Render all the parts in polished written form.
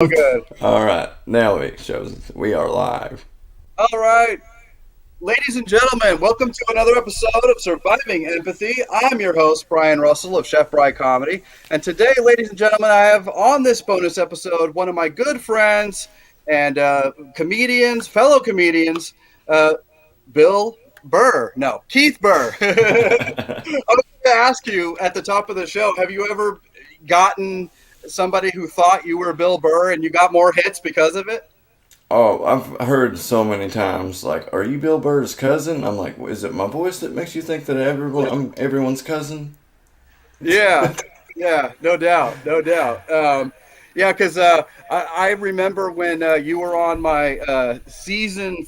Oh, good. All right, now it shows we are live. All right. Ladies and gentlemen, welcome to another episode of Surviving Empathy. I'm your host, Brian Russell of Chef Bry Comedy. And today, ladies and gentlemen, I have on this bonus episode one of my good friends and fellow comedians, uh, Bill Burr. No, Keith Burr. I was going to ask you at the top of the show, have you ever gotten somebody who thought you were Bill Burr and you got more hits because of it? Oh, I've heard so many times, like, "Are you Bill Burr's cousin?" I'm like, "Is it my voice that makes you think that I'm everyone's cousin?" Yeah, yeah, no doubt, no doubt. Yeah, because I remember when you were on my season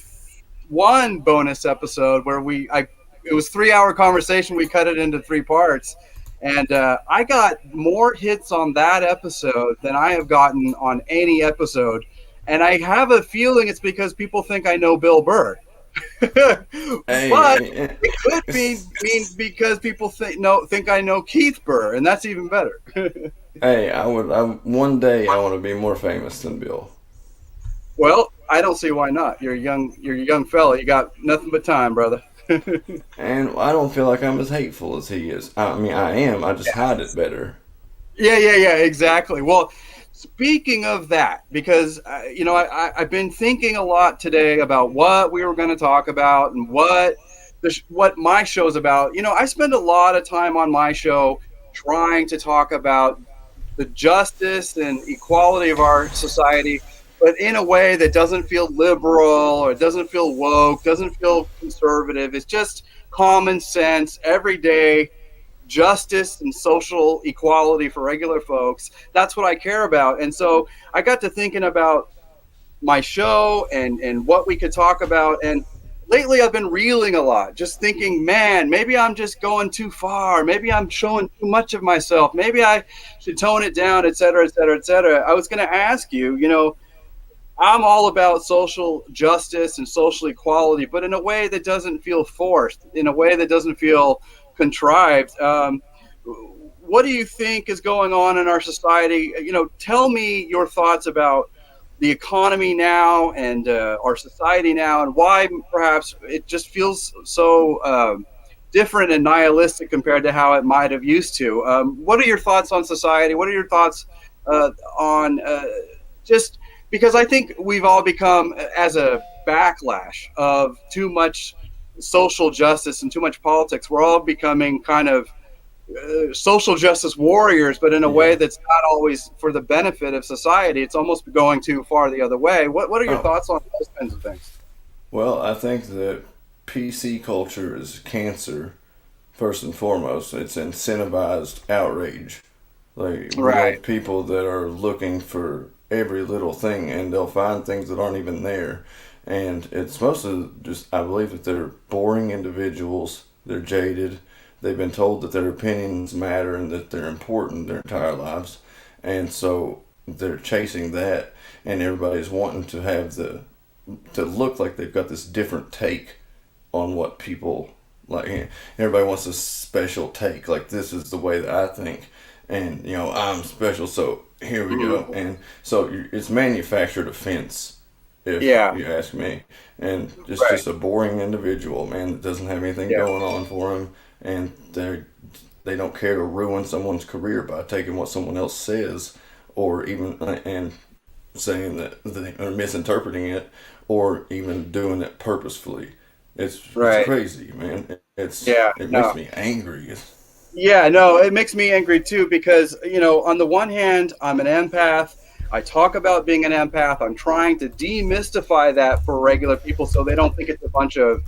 one bonus episode where it was 3 hour conversation. We cut it into three parts, and I got more hits on that episode than I have gotten on any episode. And I have a feeling it's because people think I know Bill Burr. But Hey, it could mean because people think I know Keith Burr, and that's even better. hey, one day I want to be more famous than Bill. Well, I don't see why not. You're a young fella. You got nothing but time, brother. And I don't feel like I'm as hateful as he is. I mean, I am. I just hide it better. Yeah, exactly. Well, speaking of that, because I've been thinking a lot today about what we were going to talk about and what my show's about. I spend a lot of time on my show trying to talk about the justice and equality of our society, but in a way that doesn't feel liberal or doesn't feel woke, doesn't feel conservative. It's just common sense, everyday justice and social equality for regular folks. That's what I care about. And so I got to thinking about my show and what we could talk about. And lately I've been reeling a lot, just thinking, man, maybe I'm just going too far. Maybe I'm showing too much of myself. Maybe I should tone it down, et cetera, et cetera, et cetera. I was going to ask you, I'm all about social justice and social equality, but in a way that doesn't feel forced, in a way that doesn't feel contrived. What do you think is going on in our society? Tell me your thoughts about the economy now and our society now, and why perhaps it just feels so different and nihilistic compared to how it might have used to. What are your thoughts on society? What are your thoughts on just because I think we've all become, as a backlash of too much social justice and too much politics, we're all becoming kind of social justice warriors, but in a way Yeah. that's not always for the benefit of society. It's almost going too far the other way. What are your Oh, thoughts on those kinds of things? well, I think that PC culture is cancer, first and foremost. It's incentivized outrage. Like, we Right. have people that are looking for every little thing and they'll find things that aren't even there. And it's mostly just, I believe that they're boring individuals, they're jaded, they've been told that their opinions matter and that they're important their entire lives. And so they're chasing that, and everybody's wanting to have to look like they've got this different take on what people like. Everybody wants a special take, like, this is the way that I think, and I'm special, so here we go. Mhm. And so it's manufactured offense, if Yeah. you ask me. And it's Right. just a boring individual, man, that doesn't have anything Yeah. going on for him, and they don't care to ruin someone's career by taking what someone else says, or even and saying that they are misinterpreting it, or even doing it purposefully. It's Right. crazy, man. Yeah. It makes No. me angry. Yeah, no, it makes me angry too because, on the one hand, I'm an empath. I talk about being an empath. I'm trying to demystify that for regular people so they don't think it's a bunch of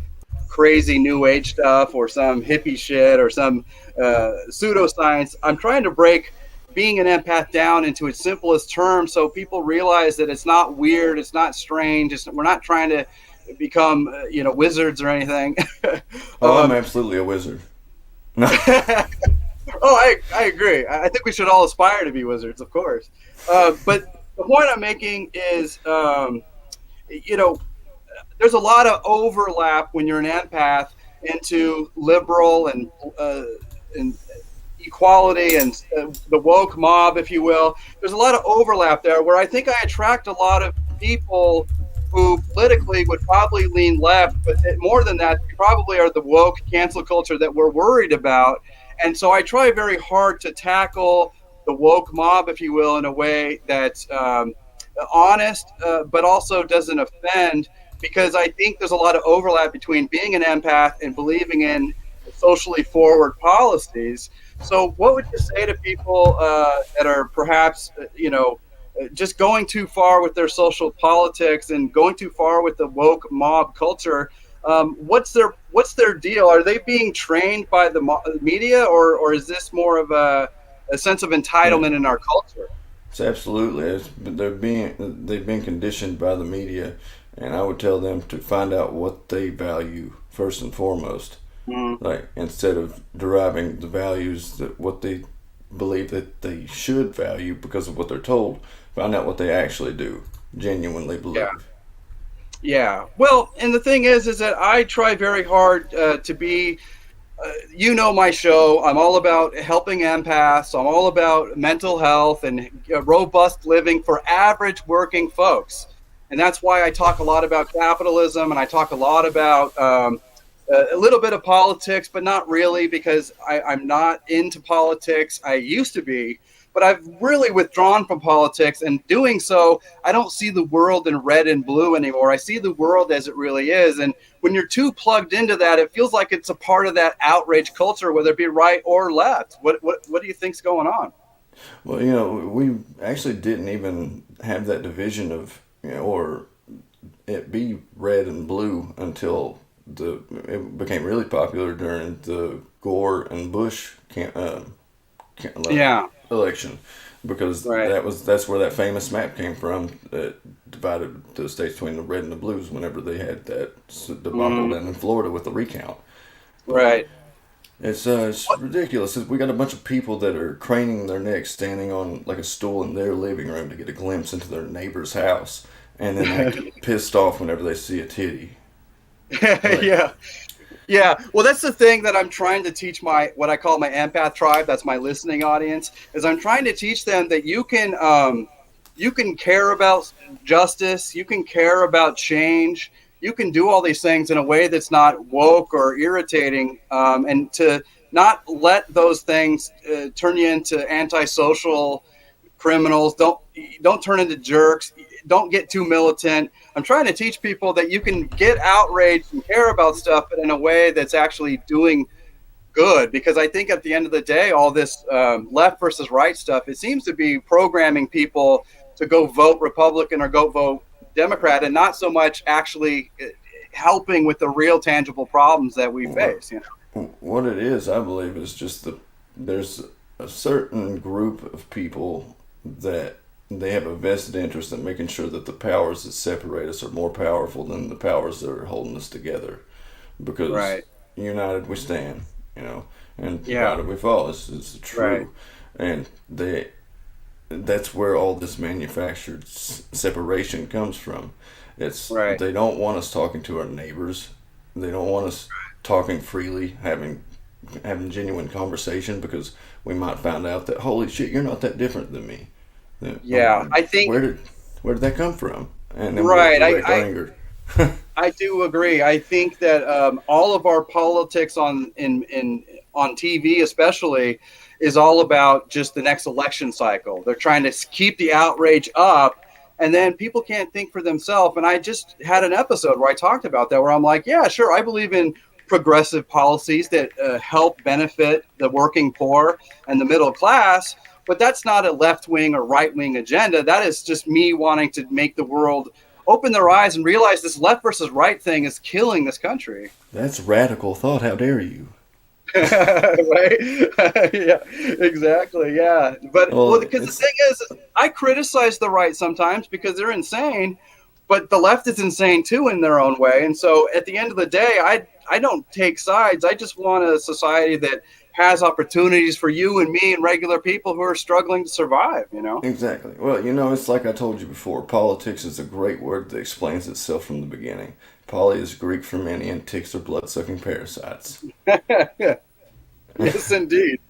crazy new age stuff or some hippie shit or some pseudoscience. I'm trying to break being an empath down into its simplest terms so people realize that it's not weird, it's not strange, we're not trying to become, wizards or anything. Oh, I'm um, absolutely a wizard. No. Oh, I agree. I think we should all aspire to be wizards, of course. But the point I'm making is, you know, there's a lot of overlap when you're an empath into liberal and equality and the woke mob, if you will. There's a lot of overlap there where I think I attract a lot of people who politically would probably lean left, but more than that, they probably are the woke cancel culture that we're worried about. And so I try very hard to tackle the woke mob, if you will, in a way that's honest, but also doesn't offend, because I think there's a lot of overlap between being an empath and believing in socially forward policies. So, what would you say to people that are perhaps, just going too far with their social politics and going too far with the woke mob culture? What's their deal? Are they being trained by the media, or is this more of a sense of Yeah, entitlement in our culture? it's absolutely. They've been conditioned by the media, and I would tell them to find out what they value first and foremost. Mm, Like instead of deriving the values that what they believe that they should value because of what they're told, find out what they actually do, genuinely yeah. believe. Yeah. Well, and the thing is that I try very hard to be, my show. I'm all about helping empaths. I'm all about mental health and robust living for average working folks. And that's why I talk a lot about capitalism and I talk a lot about a little bit of politics, but not really because I'm not into politics. I used to be, but I've really withdrawn from politics. And doing so, I don't see the world in red and blue anymore. I see the world as it really is. And when you're too plugged into that, it feels like it's a part of that outrage culture, whether it be right or left. What do you think's going on? Well, we actually didn't even have that division of, or it be red and blue until it became really popular during the Gore and Bush Yeah, election, because right. that's where that famous map came from that divided the states between the red and the blues whenever they had that debacle Mm, down in Florida with the recount. But right. it's ridiculous. We got a bunch of people that are craning their necks, standing on like a stool in their living room to get a glimpse into their neighbor's house, and then act pissed off whenever they see a titty. Like, Yeah. Yeah, well, that's the thing that I'm trying to teach my what I call my empath tribe. That's my listening audience. Is I'm trying to teach them that you can care about justice, you can care about change, you can do all these things in a way that's not woke or irritating, and to not let those things turn you into antisocial criminals. Don't turn into jerks. Don't get too militant. I'm trying to teach people that you can get outraged and care about stuff, but in a way that's actually doing good. Because I think at the end of the day, all this left versus right stuff, it seems to be programming people to go vote Republican or go vote Democrat, and not so much actually helping with the real tangible problems that we what face. what it is, I believe, is just there's a certain group of people that they have a vested interest in making sure that the powers that separate us are more powerful than the powers that are holding us together. Because Right. united we stand, and Yeah. divided we fall. It's Right. true, and that's where all this manufactured separation comes from. It's Right. they don't want us talking to our neighbors. They don't want us talking freely, having genuine conversation because we might find out that holy shit, you're not that different than me. Yeah. I think Where did that come from? And then we'll right. direct our anger. I do agree. I think that all of our politics on TV, especially, is all about just the next election cycle. They're trying to keep the outrage up, and then people can't think for themselves. And I just had an episode where I talked about that, where I'm like, yeah, sure, I believe in progressive policies that help benefit the working poor and the middle class. But that's not a left wing or right wing agenda. That is just me wanting to make the world open their eyes and realize this left versus right thing is killing this country. That's radical thought. How dare you? Right? Yeah, exactly. Yeah. But well, Well, because the it's thing is, I criticize the right sometimes because they're insane, but the left is insane too in their own way. And so at the end of the day, I don't take sides. I just want a society that has opportunities for you and me and regular people who are struggling to survive. exactly. Well, it's like I told you before. Politics is a great word that explains itself from the beginning. Poly is Greek for many, and ticks are blood-sucking parasites. Yes, indeed.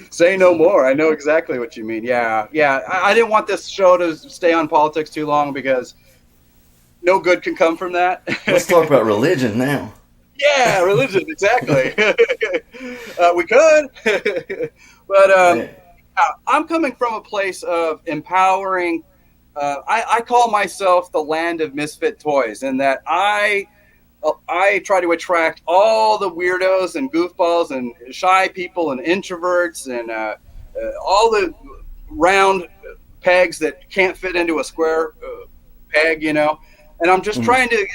Say no more. I know exactly what you mean. Yeah, yeah. I didn't want this show to stay on politics too long because no good can come from that. Let's talk about religion now. Yeah, religion, exactly. We could, but Man, I'm coming from a place of empowering. I call myself the land of misfit toys, in that I try to attract all the weirdos and goofballs and shy people and introverts and all the round pegs that can't fit into a square peg, you know. And I'm just mhm. trying to,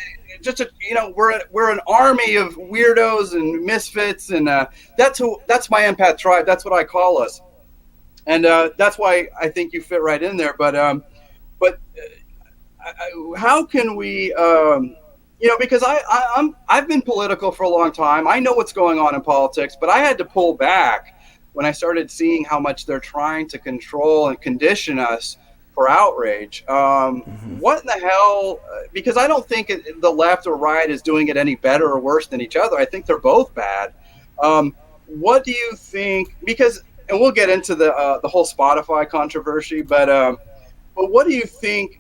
we're an army of weirdos and misfits, and that's my empath tribe. That's what I call us, and that's why I think you fit right in there. But how can we because I've been political for a long time. I know what's going on in politics, but I had to pull back when I started seeing how much they're trying to control and condition us for outrage. What in the hell? Because I don't think the left or right is doing it any better or worse than each other. I think they're both bad. What do you think? Because, and we'll get into the whole Spotify controversy, but what do you think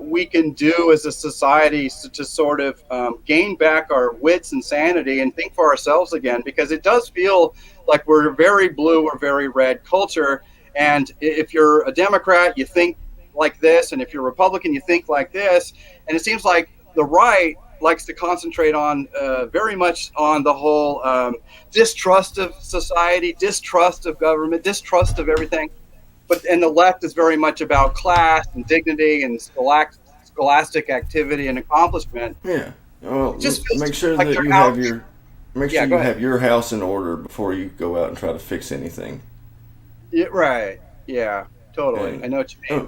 we can do as a society to sort of gain back our wits and sanity and think for ourselves again? Because it does feel like we're a very blue or very red culture. And if you're a Democrat, you think like this. And if you're a Republican, you think like this. And it seems like the right likes to concentrate on very much on the whole distrust of society, distrust of government, distrust of everything. And the left is very much about class and dignity and scholastic activity and accomplishment. Yeah. Well, It just feels make sure like that they're you out. have your make sure Yeah, you go ahead. have your house in order before you go out and try to fix anything. Yeah, right. Yeah, totally. I And know what you mean.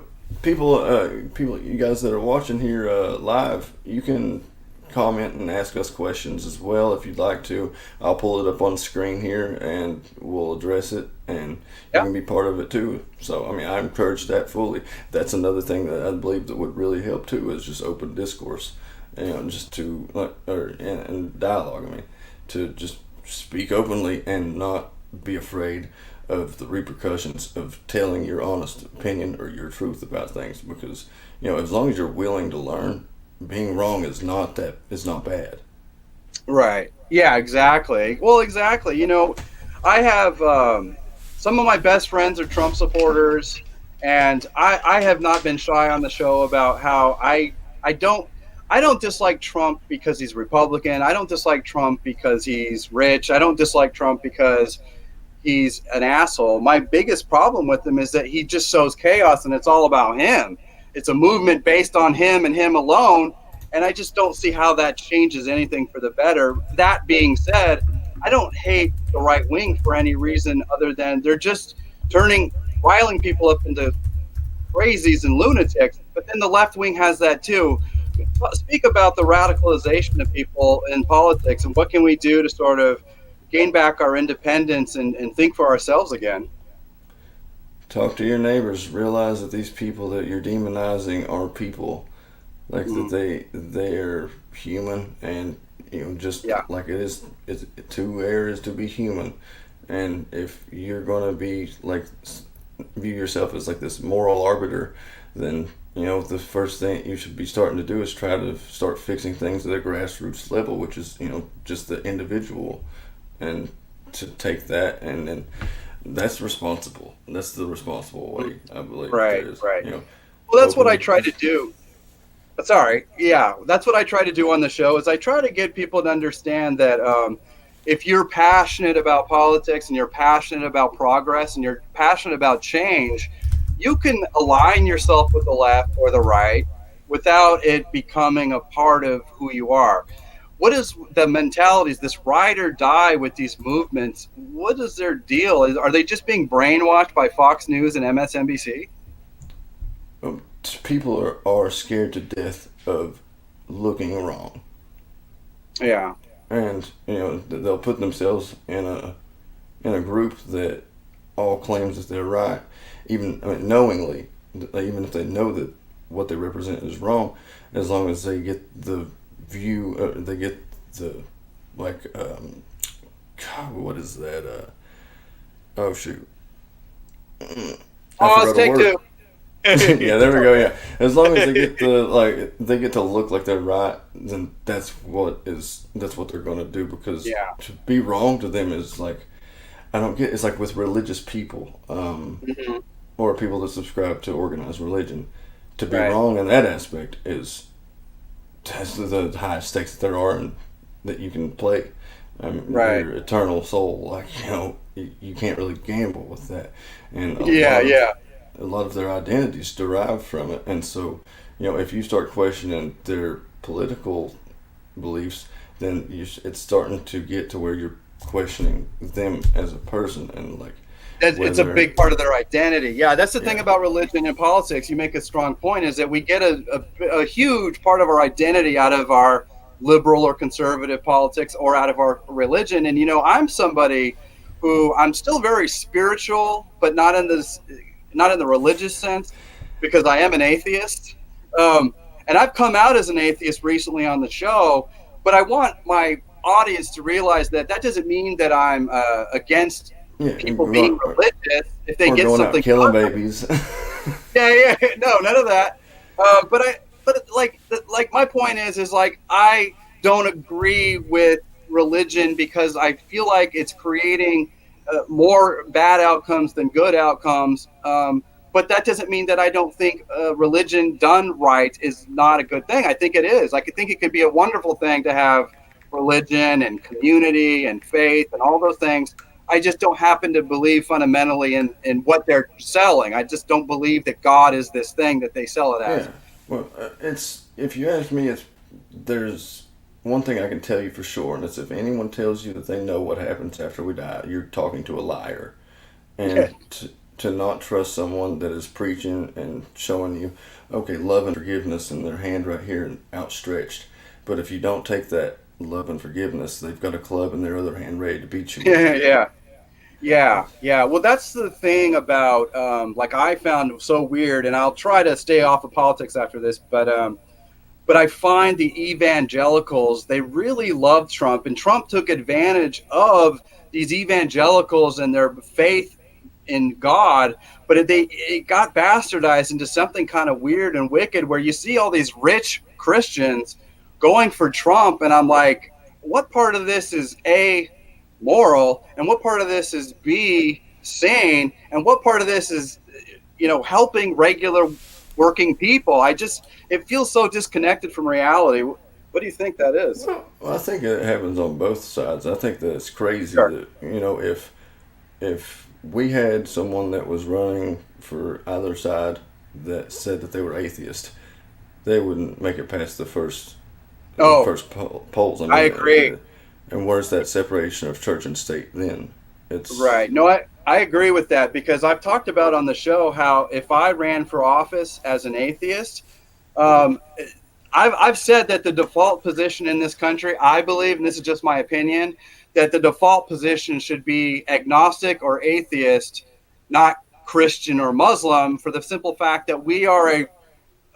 uh, people, you guys that are watching here live, you can comment and ask us questions as well if you'd like to. I'll pull it up on the screen here and we'll address it, and you Yeah, can be part of it too. So, I mean, I encourage that fully. That's another thing that I believe that would really help too, is just open discourse, just to and dialogue. I mean, to just speak openly and not be afraid of the repercussions of telling your honest opinion or your truth about things, because as long as you're willing to learn, being wrong is not bad. right. Yeah, exactly. Well, exactly. I have some of my best friends are Trump supporters, and I have not been shy on the show about how I don't I don't dislike Trump because he's Republican. I don't dislike Trump because he's rich. I don't dislike Trump because he's an asshole. My biggest problem with him is that he just sows chaos and it's all about him. It's a movement based on him and him alone. And I just don't see how that changes anything for the better. That being said, I don't hate the right wing for any reason other than they're just riling people up into crazies and lunatics. But then the left wing has that too. Speak about the radicalization of people in politics and what can we do to sort of gain back our independence and think for ourselves again. Talk to your neighbors. Realize that these people that you're demonizing are people, like that Mm, they're human, and just yeah, like to err is to be human. And if you're gonna be like view yourself as like this moral arbiter, then the first thing you should be starting to do is try to start fixing things at a grassroots level, which is just the individual, and to take that, and then that's responsible. That's the responsible way, I believe, that right, there is. right. Well, that's what I Open. try to do. Sorry, yeah, that's what I try to do on the show. Is I try to get people to understand that if you're passionate about politics and you're passionate about progress and you're passionate about change, you can align yourself with the left or the right without it becoming a part of who you are. What is the mentalities, this ride or die with these movements? What is their deal? Are they just being brainwashed by Fox News and MSNBC? People are scared to death of looking wrong, Yeah, and they'll put themselves in a group that all claims that they're right, even, I mean, knowingly, even if they know that what they represent is wrong, as long as they get the view, they get the, like, God, what is that? Oh shoot, I Oh, let's forgot a take word. two. Yeah, there we go. Yeah, as long as they get to look like they're right, then that's what they're going to do. Because Yeah. to be wrong to them is like I don't get. It's like with religious people, Mhm. or people that subscribe to organized religion. To be Right. wrong in that aspect is that's the highest stakes that there are and that you can play. Right. Your eternal soul, like you can't really gamble with that, and Yeah. Yeah. a lot of their identities derive from it. And so, if you start questioning their political beliefs, then it's starting to get to where you're questioning them as a person and like It's a whether, big part of their identity. Yeah, that's the thing yeah, about religion and politics. You make a strong point is that we get a huge part of our identity out of our liberal or conservative politics or out of our religion. And I'm somebody who I'm still very spiritual, but not in the religious sense, because I am an atheist. Um, and I've come out as an atheist recently on the show, but I want my audience to realize that that doesn't mean that I'm against yeah, people being religious if they or get going out something killing good. babies. Yeah, yeah, no, none of that. But like my point is like I don't agree with religion because I feel like it's creating more bad outcomes than good outcomes. But that doesn't mean that I don't think religion done right is not a good thing. I think it is. I could think it could be a wonderful thing to have religion and community and faith and all those things. I just don't happen to believe fundamentally in what they're selling. I just don't believe that God is this thing that they sell it Yeah. as. Well, it's if you ask me, it's there's one thing I can tell you for sure, and it's if anyone tells you that they know what happens after we die, you're talking to a liar. Yeah, And to not trust someone that is preaching and showing you, okay, love and forgiveness, and their hand right here and outstretched. But if you don't take that love and forgiveness, they've got a club in their other hand ready to beat you with. yeah, yeah. Yeah, yeah. Well, that's the thing about like I found so weird, and I'll try to stay off of politics after this, but I find the evangelicals they really love Trump, and Trump took advantage of these evangelicals and their faith in God, but it got bastardized into something kind of weird and wicked, where you see all these rich Christians going for Trump, and I'm like, what part of this is a moral, and what part of this is b sane, and what part of this is helping regular working people? I just it feels so disconnected from reality. What do you think that is? Well, I think it happens on both sides. I think that it's crazy Sure. that if we had someone that was running for either side that said that they were atheist, they wouldn't make it past the Oh, first polls. I I mean, agree. and where's that separation of church and state then? It's Right. No, I agree with that because I've talked about on the show how if I ran for office as an atheist, um, I've said that the default position in this country, I believe, and this is just my opinion, that the default position should be agnostic or atheist, not Christian or Muslim, for the simple fact that we are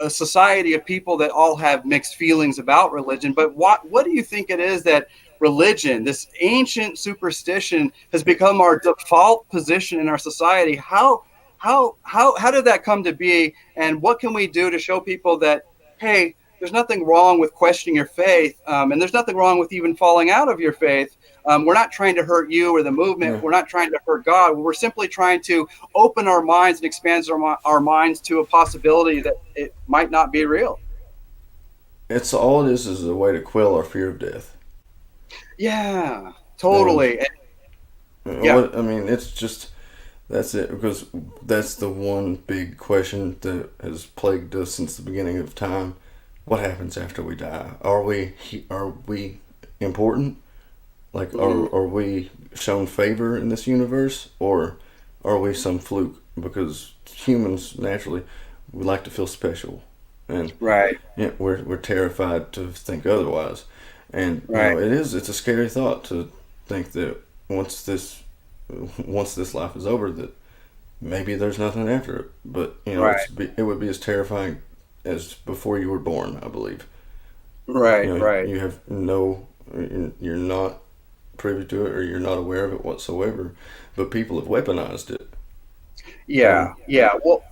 a society of people that all have mixed feelings about religion. But what do you think it is that religion, this ancient superstition, has become our default position in our society? How did that come to be? And what can we do to show people that, hey, there's nothing wrong with questioning your faith, and there's nothing wrong with even falling out of your faith. We're not trying to hurt you or the movement. yeah, We're not trying to hurt God. We're simply trying to open our minds and expand our minds to a possibility that it might not be real. it's all it is a way to quell our fear of death. Yeah, And totally. Yeah, what I mean, it's just that's it because that's the one big question that has plagued us since the beginning of time. What happens after we die? Are we important? Like, mhm, are we shown favor in this universe, or are we some fluke? Because humans naturally we like to feel special, and right, yeah, we're terrified to think otherwise. And right, it's a scary thought to think that once this once this life is over, that maybe there's nothing after it. But right, it would be as terrifying as before you were born, I believe. right, right. You have no, you're not privy to it or you're not aware of it whatsoever. But people have weaponized it. Yeah, And yeah. Well,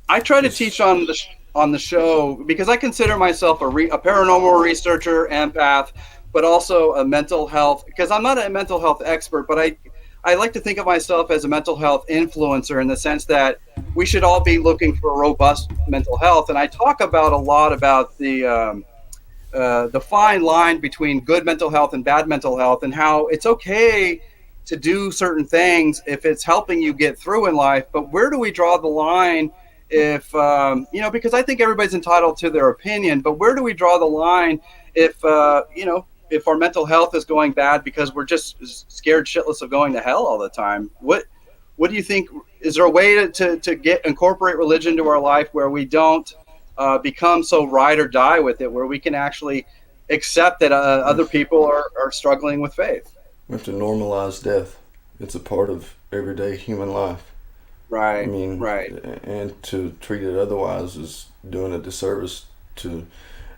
I try to just teach on on the show because I consider myself a paranormal researcher, empath, but also a mental health. Because I'm not a mental health expert, but I like to think of myself as a mental health influencer in the sense that we should all be looking for robust mental health. And I talk about a lot about the fine line between good mental health and bad mental health, and how it's okay to do certain things if it's helping you get through in life. But where do we draw the line? If because I think everybody's entitled to their opinion, but where do we draw the line if if our mental health is going bad because we're just scared shitless of going to hell all the time? What do you think? Is there a way to get incorporate religion to our life where we don't become so ride or die with it, where we can actually accept that other people are struggling with faith? we have to normalize death. It's a part of everyday human life. I Right, mean, right. and to treat it otherwise is doing a disservice to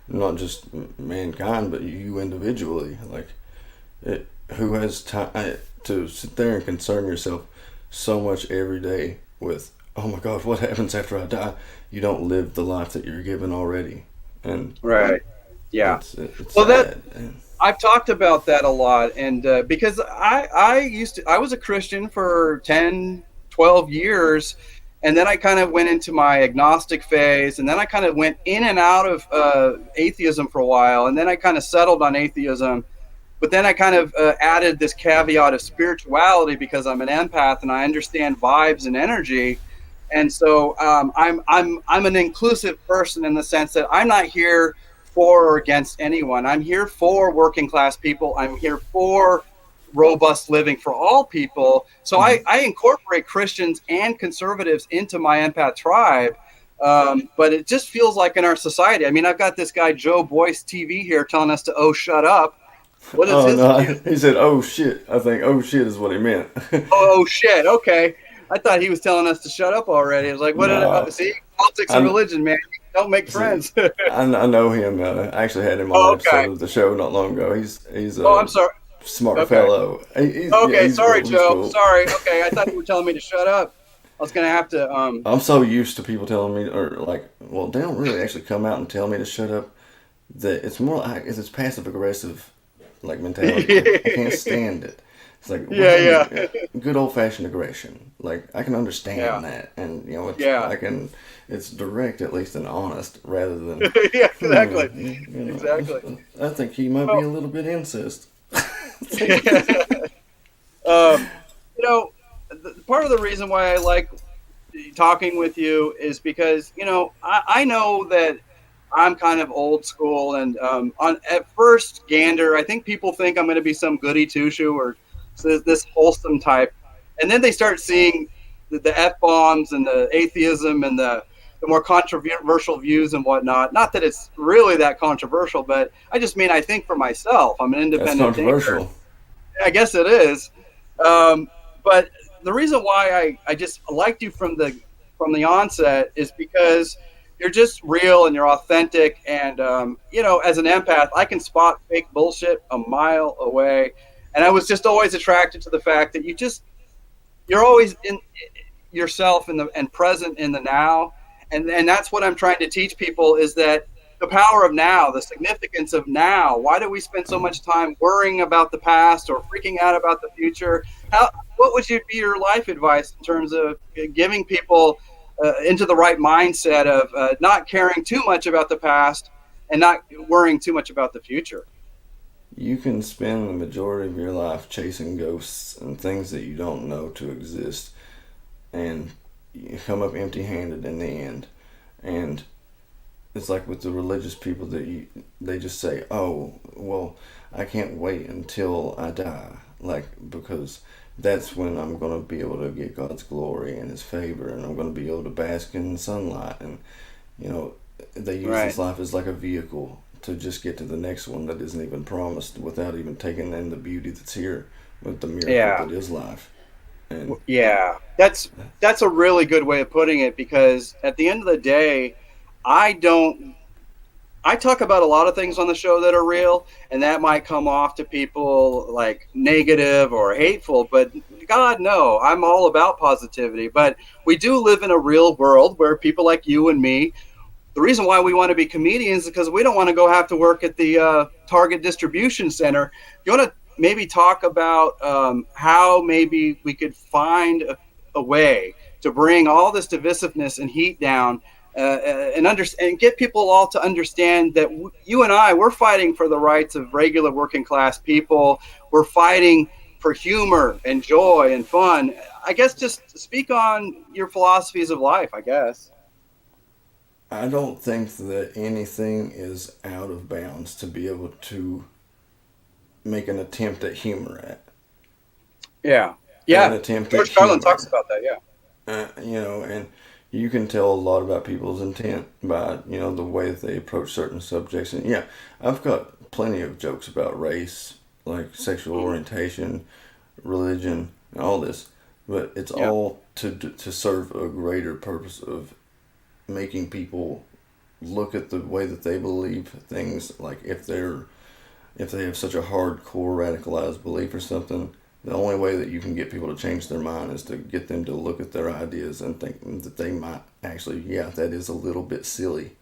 not just mankind, but you individually. Like, who has time to sit there and concern yourself so much every day with, oh my God, what happens after I die? You don't live the life that you're given already, and Right. Yeah. it's Well, that sad. And I've talked about that a lot, and because I was a Christian for 10, 12 years, and then I kind of went into my agnostic phase, and then I kind of went in and out of atheism for a while, and then I kind of settled on atheism. But then I kind of added this caveat of spirituality because I'm an empath and I understand vibes and energy. And so I'm an inclusive person in the sense that I'm not here for or against anyone. I'm here for working class people. I'm here for robust living for all people. So Mhm. I incorporate Christians and conservatives into my empath tribe. But it just feels like in our society. I mean, I've got this guy Joe Boyce TV here telling us to shut up. What is Oh his no, view? he said, "Oh shit." I think, "Oh shit" is what he meant. Shit. Okay. I thought he was telling us to shut up already. I was like, what did No, see? Politics and I religion, man. Don't make see. friends. I know him. I actually had him on an Oh, episode okay. of the show not long ago. He's Oh, a I'm sorry. smart Okay. fellow. Yeah, Okay. he's Sorry, cool. He's Joe. cool. Sorry. Okay. I thought you were telling me to shut up. I was going to have to, I'm so used to people telling me, or like, well, they don't really actually come out and tell me to shut up. That it's more like it's passive aggressive, like mentality. I can't stand it. It's like, what happened yeah. to good old fashioned aggression? Like, I can Yeah. understand that, and it's Yeah. I can, it's direct at least and honest rather than, Yeah. Exactly. you Exactly. I think he might be Well, a little bit incest. um, you know, part of the reason why I like talking with you is because, I know that I'm kind of old school, and on at first gander, I think people think I'm going to be some goody two shoe or this wholesome type, and then they start seeing the f bombs and the atheism and the more controversial views and whatnot. Not that it's really that controversial, but I just mean I think for myself. I'm an That's independent thinker. controversial. I guess it is. But the reason why I just liked you from the onset is because you're just real and you're authentic. And as an empath, I can spot fake bullshit a mile away. And I was just always attracted to the fact that you're always in yourself and present in the now. And that's what I'm trying to teach people is that the power of now, the significance of now. Why do we spend so much time worrying about the past or freaking out about the future? What would be your life advice in terms of giving people into the right mindset of not caring too much about the past and not worrying too much about the future? You can spend the majority of your life chasing ghosts and things that you don't know to exist, and you come up empty-handed in the end. And it's like with the religious people that they just say, "Oh, well, I can't wait until I die," like because that's when I'm gonna be able to get God's glory and His favor, and I'm gonna be able to bask in the sunlight. And you know, they use Right. this life as like a vehicle to just get to the next one that isn't even promised, without even taking in the beauty that's here with the miracle Yeah. that is life. And Yeah. That's a really good way of putting it because at the end of the day, I don't I talk about a lot of things on the show that are real, and that might come off to people like negative or hateful. But God, no, I'm all about positivity. But we do live in a real world where people like you and me, the reason why we want to be comedians is because we don't want to go have to work at the Target distribution center. You want to maybe talk about how maybe we could find a way to bring all this divisiveness and heat down, and get people all to understand that you and I, we're fighting for the rights of regular working class people. We're fighting for humor and joy and fun. I guess just speak on your philosophies of life, I guess. I don't think that anything is out of bounds to be able to make an attempt at humor at. Yeah. An Yeah. attempt at George Carlin talks humor. about that. Yeah. And you can tell a lot about people's intent by, the way that they approach certain subjects. And yeah, I've got plenty of jokes about race, like sexual Mhm. orientation, religion, and all this. But it's Yeah. all to serve a greater purpose of making people look at the way that they believe things, like if they have such a hardcore radicalized belief or something, the only way that you can get people to change their mind is to get them to look at their ideas and think that they might actually, yeah, that is a little bit silly,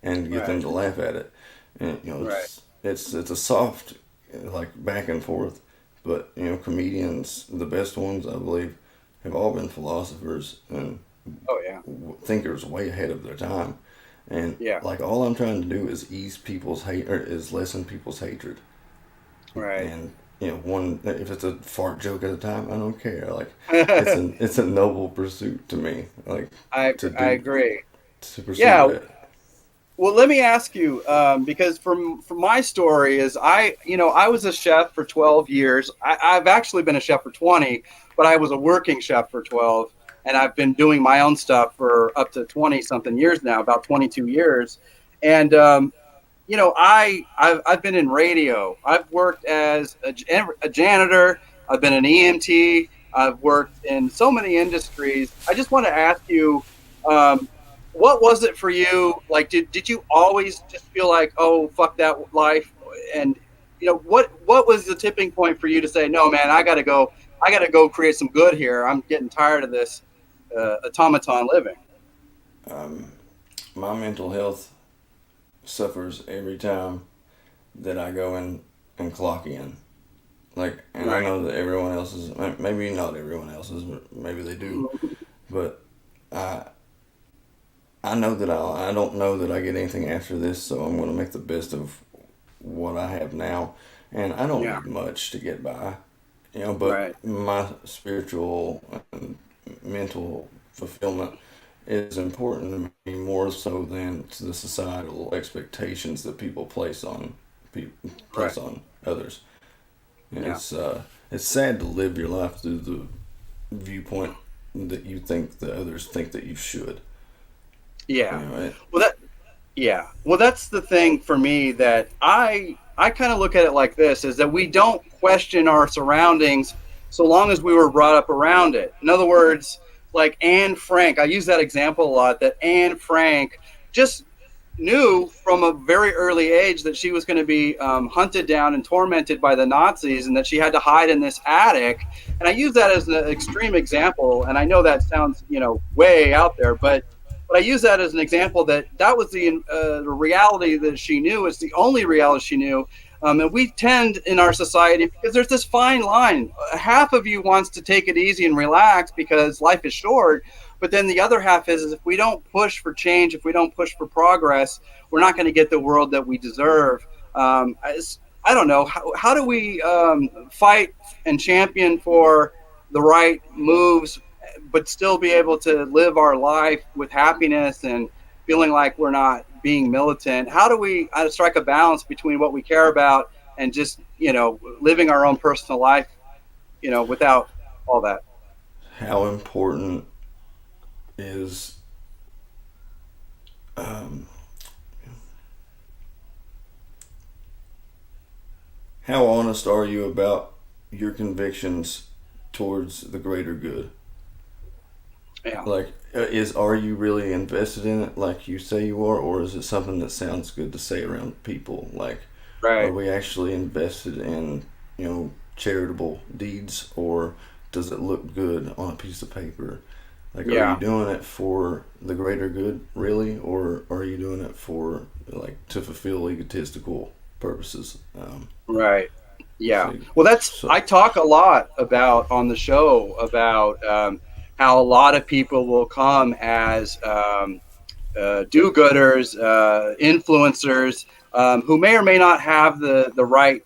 and get them Right. to laugh at it. And Right. it's a soft, like, back and forth, but comedians, the best ones I believe, have all been philosophers and Oh yeah. thinkers way ahead of their time. And Yeah. like, all I'm trying to do is ease people's hate, or is lessen people's hatred. Right. And one, if it's a fart joke at a time, I don't care. Like, it's a noble pursuit to me. Like, to I do agree. to pursue Yeah. that. Well, let me ask you, because from my story is I was a chef for 12 years. I've actually been a chef for 20, but I was a working chef for 12, and I've been doing my own stuff for up to 20 something years now, about 22 years. And I've been in radio. I've worked as a janitor. I've been an EMT. I've worked in so many industries. I just want to ask you, um, what was it for you? Like, did you always just feel like, oh, fuck that life? And what was the tipping point for you to say, no, man, I gotta go create some good here. I'm getting tired of this automaton living. Um, my mental health suffers every time that I go in and clock in. Like, and I Right. know that everyone else's, maybe not everyone else's, but maybe they do. But I I know that I don't know that I get anything after this, so I'm going to make the best of what I have now. And I don't Yeah. need much to get by, but Right. my spiritual and mental fulfillment is important to me more so than to the societal expectations that people Right. place on others. And Yeah. it's sad to live your life through the viewpoint that you think the others think that you should. Yeah. Right? Well, yeah. Well, that's the thing for me that I kind of look at it like this is that we don't question our surroundings so long as we were brought up around it. In other words, like Anne Frank, I use that example a lot that Anne Frank just knew from a very early age that she was going to be hunted down and tormented by the Nazis and that she had to hide in this attic. And I use that as an extreme example. And I know that sounds, way out there, but I use that as an example that was the reality that she knew. It's the only reality she knew. And we tend in our society, because there's this fine line. Half of you wants to take it easy and relax because life is short. But then the other half is if we don't push for change, if we don't push for progress, we're not going to get the world that we deserve. I don't know. How do we fight and champion for the right moves, but still be able to live our life with happiness and feeling like we're not being militant? How do we strike a balance between what we care about and just, living our own personal life, without all that? How important is um, how honest are you about your convictions towards the greater good? Yeah. Like, are you really invested in it like you say you are, or is it something that sounds good to say around people? Like, are Right. we actually invested in charitable deeds, or does it look good on a piece of paper? Like, are you Yeah. doing it for the greater good, really, or are you doing it for like to fulfill egotistical purposes? Right. Yeah. So, Well, so I talk a lot about on the show about how a lot of people will come as do-gooders, influencers, who may or may not have the right.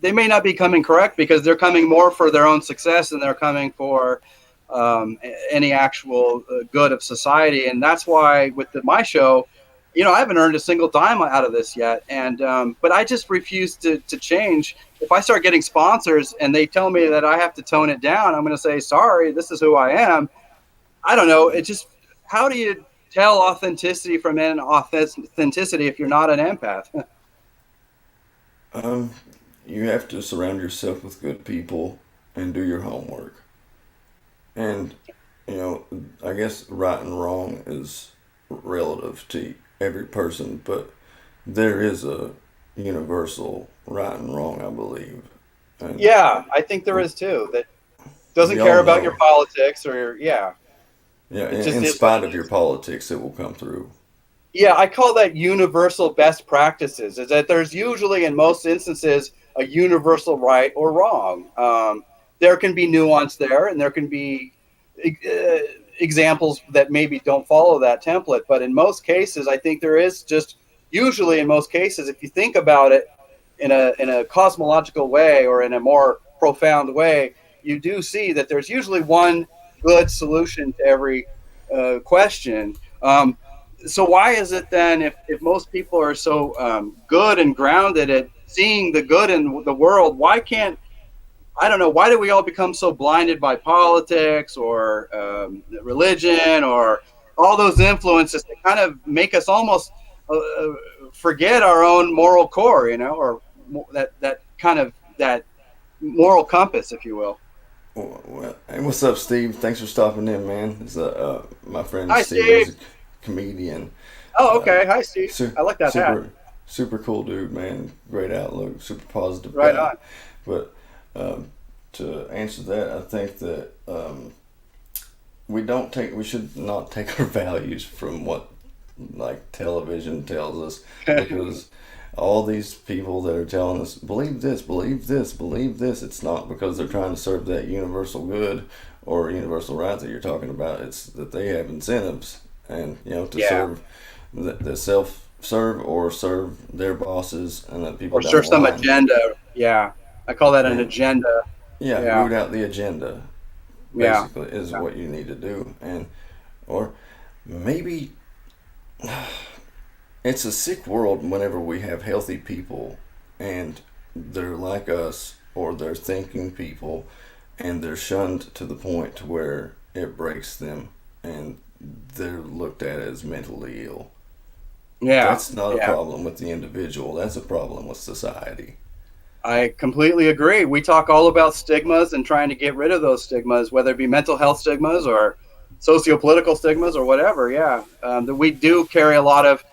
They may not be coming correct because they're coming more for their own success than they're coming for any actual good of society. And that's why with my show, I haven't earned a single dime out of this yet. And but I just refuse to change. If I start getting sponsors and they tell me that I have to tone it down, I'm going to say, sorry, this is who I am. I don't know. It just, how do you tell authenticity from inauthenticity if you're not an empath? um, you have to surround yourself with good people and do your homework. And I guess right and wrong is relative to every person, but there is a universal right and wrong, I believe. And Yeah, I think there is too. That doesn't we all care about your know, politics or yeah. yeah, It just in is what spite it of your is. politics, it will come through. Yeah, I call that universal best practices. Is that there's usually, in most instances, a universal right or wrong. There can be nuance there, and there can be uh, examples that maybe don't follow that template. But in most cases, I think there is just usually in most cases, if you think about it in a cosmological way or in a more profound way, you do see that there's usually one good solution to every question. So why is it then if most people are so good and grounded at seeing the good in the world, why can't I don't know, why do we all become so blinded by politics or religion or all those influences that kind of make us almost forget our own moral core, or that kind of that moral compass, if you will. Well, hey, what's up, Steve? Thanks for stopping in, man. It's my friend Hi, Steve. Steve. He's a comedian. Oh, Uh, okay. Hi, Steve. I like that hat. super, super cool dude, man. Great outlook. Super positive Right guy. on. But to answer that, I think that we should not take our values from what like television tells us, because all these people that are telling us believe this, believe this, believe this, it's not because they're trying to serve that universal good or universal right that you're talking about. It's that they have incentives, and to Yeah. serve the self serve or serve their bosses and the people Or down serve the some line. agenda. Yeah. I call that an And agenda. yeah, Yeah. root out the agenda Yeah. basically is what you need to do. And or maybe it's a sick world whenever we have healthy people and they're like us, or they're thinking people, and they're shunned to the point to where it breaks them and they're looked at as mentally ill. Yeah. That's not a Yeah. problem with the individual, that's a problem with society. I completely agree. We talk all about stigmas and trying to get rid of those stigmas, whether it be mental health stigmas or sociopolitical stigmas or whatever. Yeah, that we do carry a lot of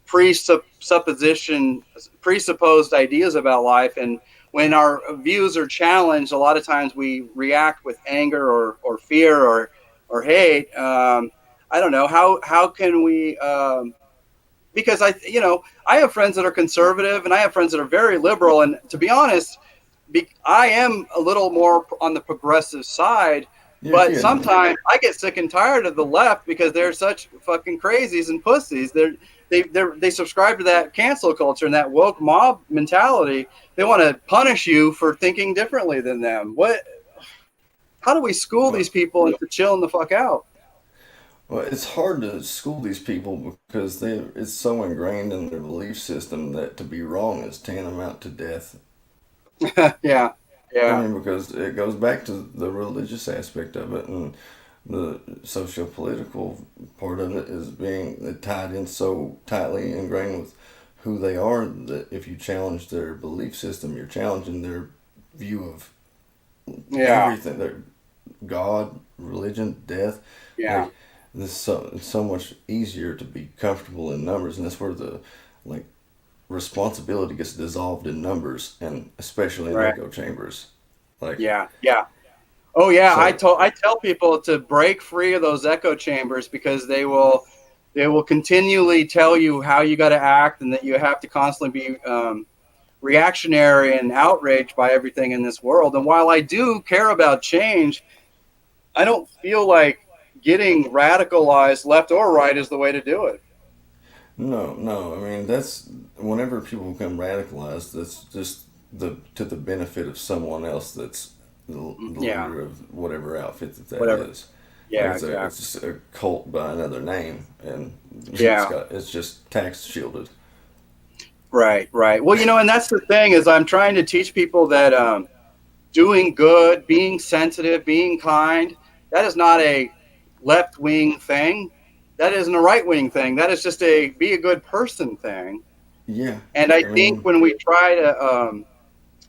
presupposition, presupposed ideas about life, and when our views are challenged, a lot of times we react with anger or fear or hate. I don't know how can we because I have friends that are conservative and I have friends that are very liberal, and to be honest, I am a little more on the progressive side. You're But kidding me. sometimes I get sick and tired of the left because they're such fucking crazies and pussies. They subscribe to that cancel culture and that woke mob mentality. They want to punish you for thinking differently than them. How do we school Well, these people into chilling the fuck out? well, it's hard to school these people because it's so ingrained in their belief system that to be wrong is tantamount to death. Yeah, I yeah, mean, because it goes back to the religious aspect of it, and the socio-political part of it is being tied in so tightly ingrained with who they are that if you challenge their belief system, you're challenging their view of yeah, everything. Their God, religion, death. yeah. Like it's so much easier to be comfortable in numbers, and that's where the like responsibility gets dissolved in numbers, and especially in Right. echo chambers. Like, Yeah, yeah. Oh yeah, so I tell people to break free of those echo chambers because they will continually tell you how you got to act and that you have to constantly be reactionary and outraged by everything in this world. And while I do care about change, I don't feel like getting radicalized left or right is the way to do it. no, no. I mean, that's whenever people become radicalized, that's just to the benefit of someone else that's the Yeah, leader of whatever outfit that whatever. is. Like Yeah, it's exactly. just a cult by another name, and Yeah. it's just tax shielded. Right, right. Well, and that's the thing is I'm trying to teach people that doing good, being sensitive, being kind, that is not a left wing thing. That isn't a right wing thing. That is just a be a good person thing. Yeah, And I I think mean, when we try to,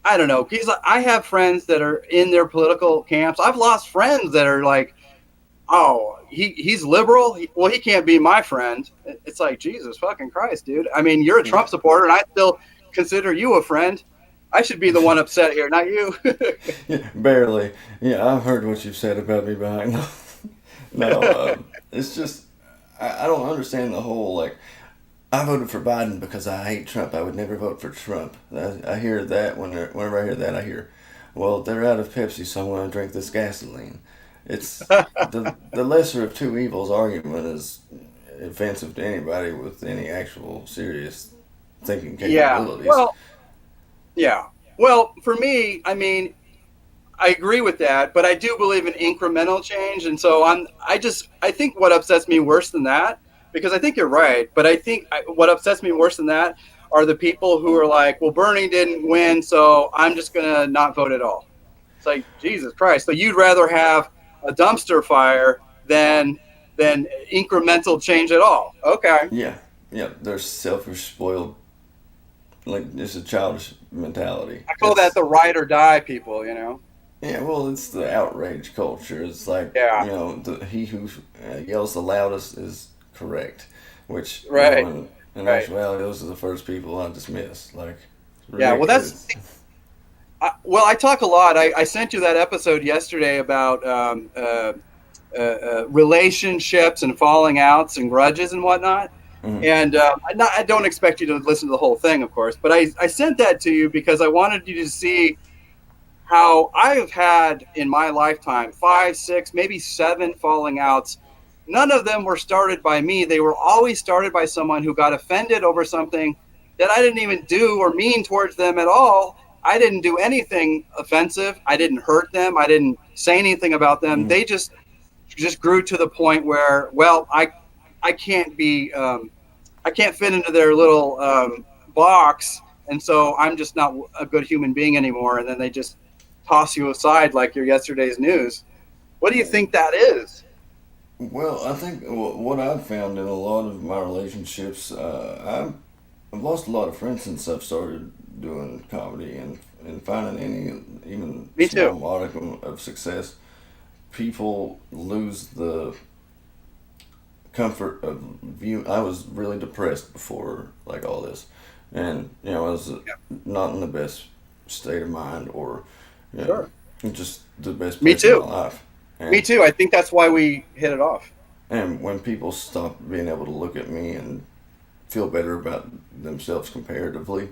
I don't know, because I have friends that are in their political camps. I've lost friends that are like, oh, he's liberal. Well, he can't be my friend. It's like, Jesus fucking Christ, dude. I mean, you're a yeah, Trump supporter, and I still consider you a friend. I should be the one upset here, not you. yeah, barely. Yeah, I've heard what you've said about me behind. No, it's just I don't understand the whole like I voted for Biden because I hate Trump. I would never vote for Trump. I hear that whenever I hear that, I hear, well, they're out of Pepsi, so I'm going to drink this gasoline. It's the lesser of two evils argument is offensive to anybody with any actual serious thinking Yeah. capabilities. Well, yeah. Well, for me, I mean, I agree with that, but I do believe in incremental change, and so I think what upsets me worse than that, because I think you're right, but I think what upsets me worse than that are the people who are like, well, Bernie didn't win, so I'm just gonna not vote at all. It's like Jesus Christ. So you'd rather have a dumpster fire than incremental change at all? Okay. Yeah, yeah, they're selfish, spoiled, like it's a childish mentality. I call that It's the ride or die people. Yeah, well, it's the outrage culture. It's like, Yeah. he who yells the loudest is correct, which, Right. in Right. actuality, those are the first people I dismiss. Like, it's Yeah. Well, that's ridiculous. well. I talk a lot. I sent you that episode yesterday about relationships and falling outs and grudges and whatnot. Mhm. And I don't expect you to listen to the whole thing, of course, but I sent that to you because I wanted you to see how I have had in my lifetime 5, 6, maybe 7 falling outs. None of them were started by me. They were always started by someone who got offended over something that I didn't even do or mean towards them at all. I didn't do anything offensive. I didn't hurt them. I didn't say anything about them. Mhm. They just grew to the point where, well, I can't be I can't fit into their little box, and so I'm just not a good human being anymore. And then they just toss you aside like you're yesterday's news. What do you think that is? Well, I think what I've found in a lot of my relationships, I've lost a lot of friends since I've started doing comedy and finding any even Me too. small modicum of success. People lose the comfort of view. I was really depressed before like all this, and I was Yeah, not in the best state of mind or you sure. just the best Me place in my too. life. Me And too. I think that's why we hit it off. when people stop being able to look at me and feel better about themselves comparatively,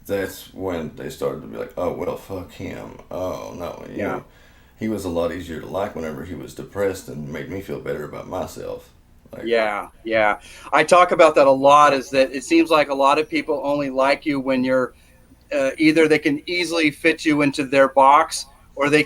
that's when they started to be like, oh well, fuck him. Oh no, Yeah. he was a lot easier to like whenever he was depressed and made me feel better about myself. Like, Yeah, yeah. I talk about that a lot. Is that it seems like a lot of people only like you when you're either they can easily fit you into their box, or they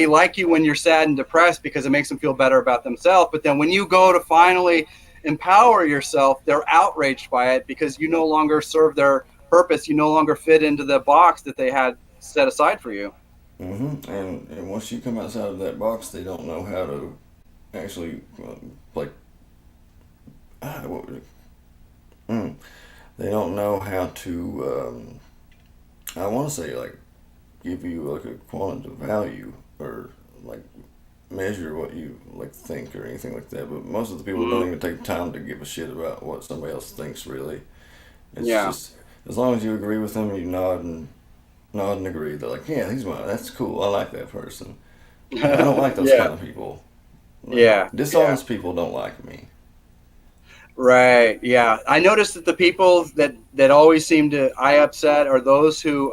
like you when you're sad and depressed because it makes them feel better about themselves. But then when you go to finally empower yourself, they're outraged by it because you no longer serve their purpose. You no longer fit into the box that they had set aside for you. and once you come outside of that box, they don't know how to actually like what would they don't know how to I want to say like give you like a quantitative value or like measure what you like think or anything like that. But most of the people Mm, don't even take time to give a shit about what somebody else thinks. Really, it's yeah, just as long as you agree with them, you nod and nod and agree. They're like, yeah, that's cool. I like that person. I don't like those Yeah, kind of people. Like, yeah, yeah. dishonest people don't like me. Right. Yeah. I noticed that the people that always seem to I upset are those who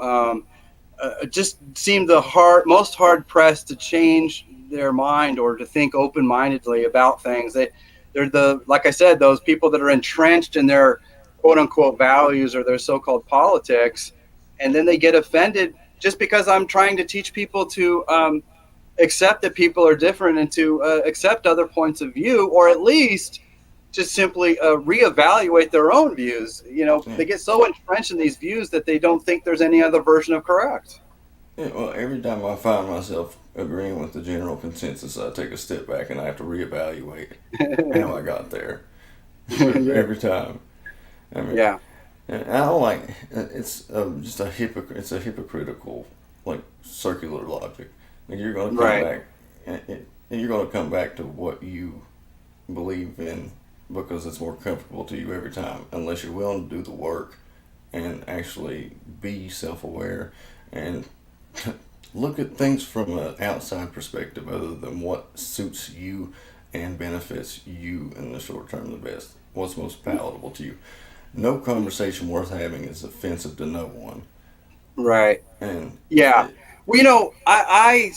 just seem the most hard pressed to change their mind or to think open mindedly about things. They're like I said, those people that are entrenched in their quote unquote values or their so called politics, and then they get offended just because I'm trying to teach people to accept that people are different and to accept other points of view, or at least just simply reevaluate their own views. Yeah. They get so entrenched in these views that they don't think there's any other version of correct. Yeah, well, every time I find myself agreeing with the general consensus, I take a step back and I have to reevaluate how I got there. Yeah. Every time. I mean, Yeah. and I don't like it's just a It's a hypocritical, like, circular logic. Like, you're going to come Right. back, and you're going to come back to what you believe in because it's more comfortable to you every time, unless you're willing to do the work and actually be self-aware and look at things from an outside perspective other than what suits you and benefits you in the short term the best. What's most palatable to you. No conversation worth having is offensive to no one. Right. And Yeah. it, Well, I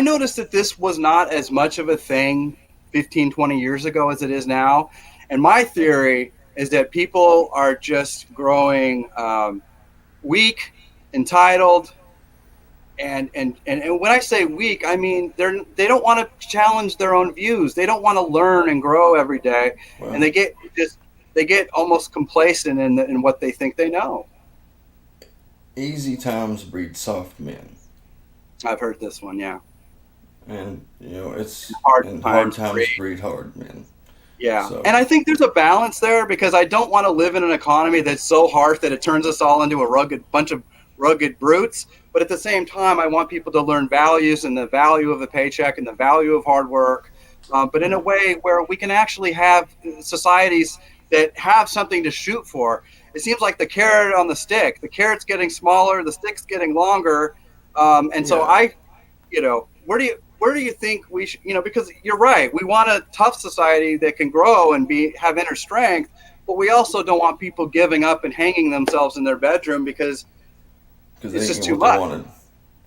noticed that this was not as much of a thing 15, 20 years ago as it is now. And my theory is that people are just growing weak, entitled, and when I say weak, I mean they don't want to challenge their own views. They don't want to learn and grow every day, and well, they get almost complacent in what they think they know. easy times breed soft men. I've heard this one, yeah. And, Hard and hard times times breed. breed hard men. Yeah, So, and I think there's a balance there because I don't want to live in an economy that's so harsh that it turns us all into a rugged bunch of rugged brutes. But at the same time, I want people to learn values and the value of a paycheck and the value of hard work, but in a way where we can actually have societies that have something to shoot for. It seems like the carrot on the stick. The carrot's getting smaller, the stick's getting longer, and so yeah. where do you think we should, because you're right, we want a tough society that can grow and have inner strength, but we also don't want people giving up and hanging themselves in their bedroom because Because they it's didn't just get too what they much. wanted.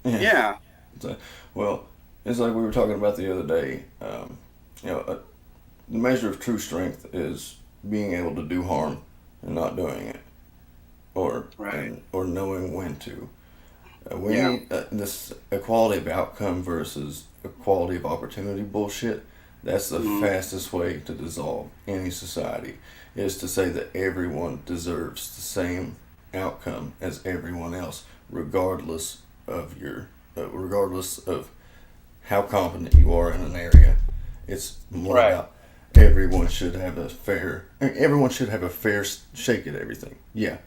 Yeah. Yeah. So, well, it's like we were talking about the other day. You know, the measure of true strength is being able to do harm and not doing it, Right. or knowing when to. We Yeah. need this equality of outcome versus equality of opportunity bullshit. That's the Mhm. fastest way to dissolve any society, is to say that everyone deserves the same outcome as everyone else, regardless of how competent you are in an area. It's more Right. about everyone should have a fair shake at everything. Yeah,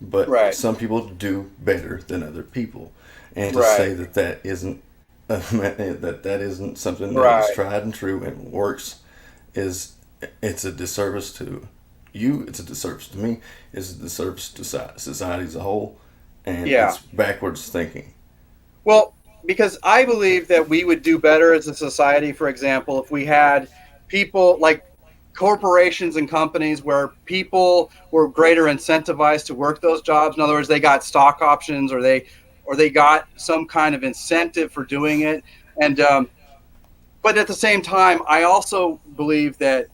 but Right. some people do better than other people, and to Right. say that that isn't that isn't something that is Right. tried and true and works is it's a disservice to you. It's a disservice to me. It's a disservice to society as a whole, and Yeah. it's backwards thinking. Well, because I believe that we would do better as a society, for example, if we had people like corporations and companies where people were greater incentivized to work those jobs. In other words, they got stock options or they got some kind of incentive for doing it. And but at the same time, I also believe that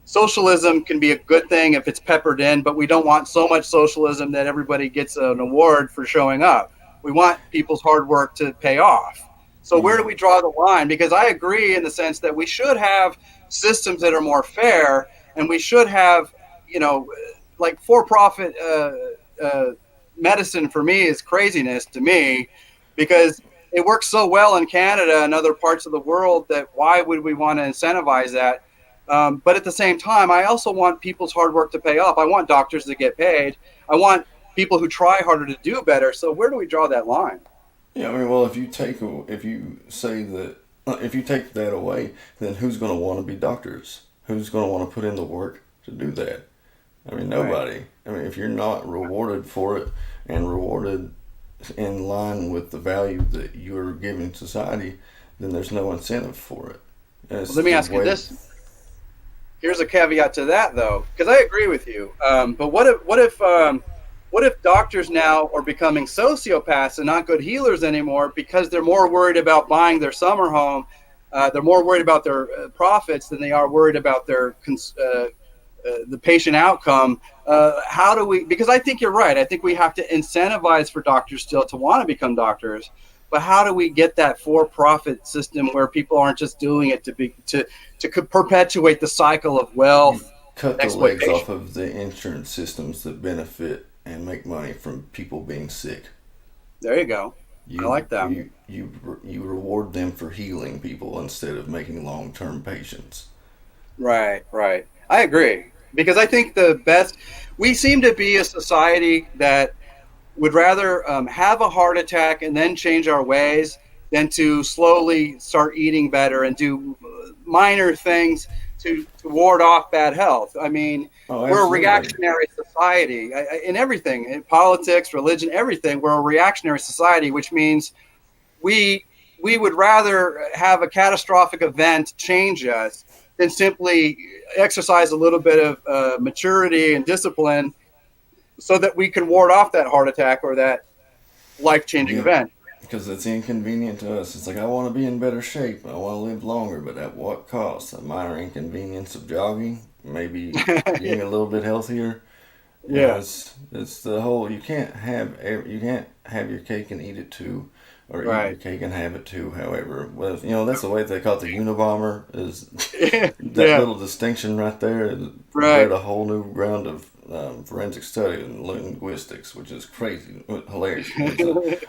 socialism can be a good thing if it's peppered in, but we don't want so much socialism that everybody gets an award for showing up. We want people's hard work to pay off. So where Yeah, do we draw the line? Because I agree in the sense that we should have systems that are more fair, and we should have, you know, like for-profit uh, medicine for me is craziness to me, because it works so well in Canada and other parts of the world that why would we want to incentivize that? But at the same time, I also want people's hard work to pay off. I want doctors to get paid. I want people who try harder to do better. So where do we draw that line? yeah. I mean, well, if you say that if you take that away, then who's going to want to be doctors? Who's going to want to put in the work to do that? I mean, Right. nobody. I mean, if you're not rewarded for it and rewarded in line with the value that you're giving society, then there's no incentive for it. And Well, it's let me the ask you way. this. Here's a caveat to that, though, because I agree with you. But what if doctors now are becoming sociopaths and not good healers anymore because they're more worried about buying their summer home? They're more worried about their profits than they are worried about the patient outcome. How do we? Because I think you're right. I think we have to incentivize for doctors still to want to become doctors. But how do we get that for-profit system where people aren't just doing it to perpetuate the cycle of You wealth cut the legs exploitation? off of the insurance systems that benefit and make money from people being sick. There you go. I You like that. you reward them for healing people instead of making long term patients. Right, right. I agree because I think the best. We seem to be a society that would rather have a heart attack and then change our ways than to slowly start eating better and do minor things to ward off bad health. I mean, Oh, we're a absolutely. reactionary society in everything, in politics, religion, everything. We're a reactionary society, which means we we would rather have a catastrophic event change us than simply exercise a little bit of maturity and discipline so that we can ward off that heart attack or that life changing Yeah, event. because it's inconvenient to us. It's like I want to be in better shape. I want to live longer, but at what cost? A minor inconvenience of jogging, maybe being Yeah. a little bit healthier. You know, Yeah. it's the whole. You can't have your cake and eat it too, or eat your Right. cake and have it too. However, well, you know that's the way they call it the Unabomber is that Yeah. little distinction right there bred Right. a whole new ground of forensic study and linguistics, which is crazy, hilarious. It's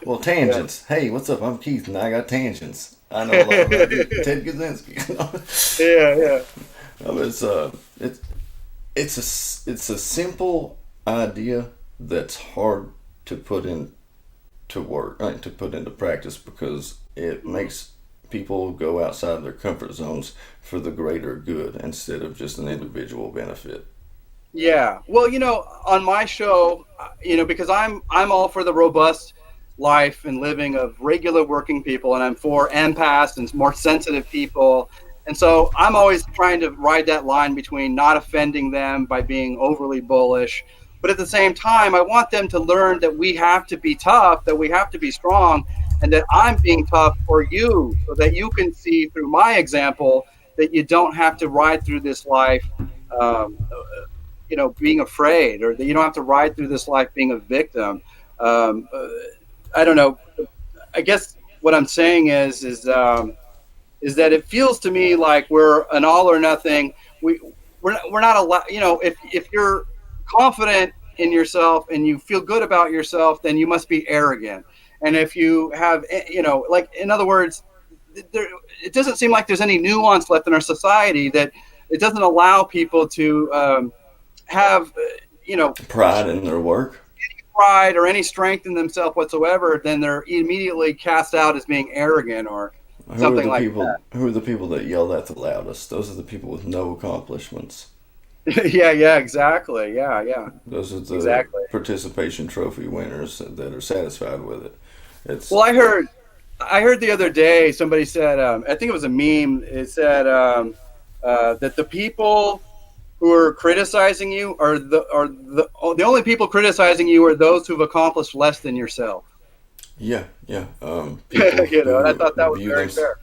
well, Yeah. tangents. Hey, what's up? I'm Keith, and I got tangents. I know a lot about these. Ted Kaczynski. Yeah. Yeah. No, it's it's a simple idea that's hard to put into work, to put into practice because it makes people go outside their comfort zones for the greater good instead of just an individual benefit. Yeah. Well, on my show, because I'm all for the robust life and living of regular working people, and I'm for empaths and more sensitive people. And so I'm always trying to ride that line between not offending them by being overly bullish, but at the same time, I want them to learn that we have to be tough, that we have to be strong, and that I'm being tough for you, so that you can see through my example that you don't have to ride through this life being afraid, or that you don't have to ride through this life being a victim. Um, uh, I don't know. I guess what I'm saying is that it feels to me like we're an all or nothing. We're not allowed. If you're confident in yourself and you feel good about yourself, then you must be arrogant. And if you have, like in other words, there, it doesn't seem like there's any nuance left in our society that it doesn't allow people to have you know Pride in their work. pride or any strength in themselves whatsoever, then they're immediately cast out as being arrogant or something like Who are the people that yell that the loudest? Those are the people with no accomplishments. that. Yeah, yeah, exactly. Yeah, yeah, Those are the exactly. participation trophy winners that are satisfied with it. Well, It's I heard the other day somebody said, I think it was a meme. It said that the people who are criticizing you are the only people criticizing you are those who've accomplished less than yourself. yeah, yeah. People And I who thought that was view very them. fair.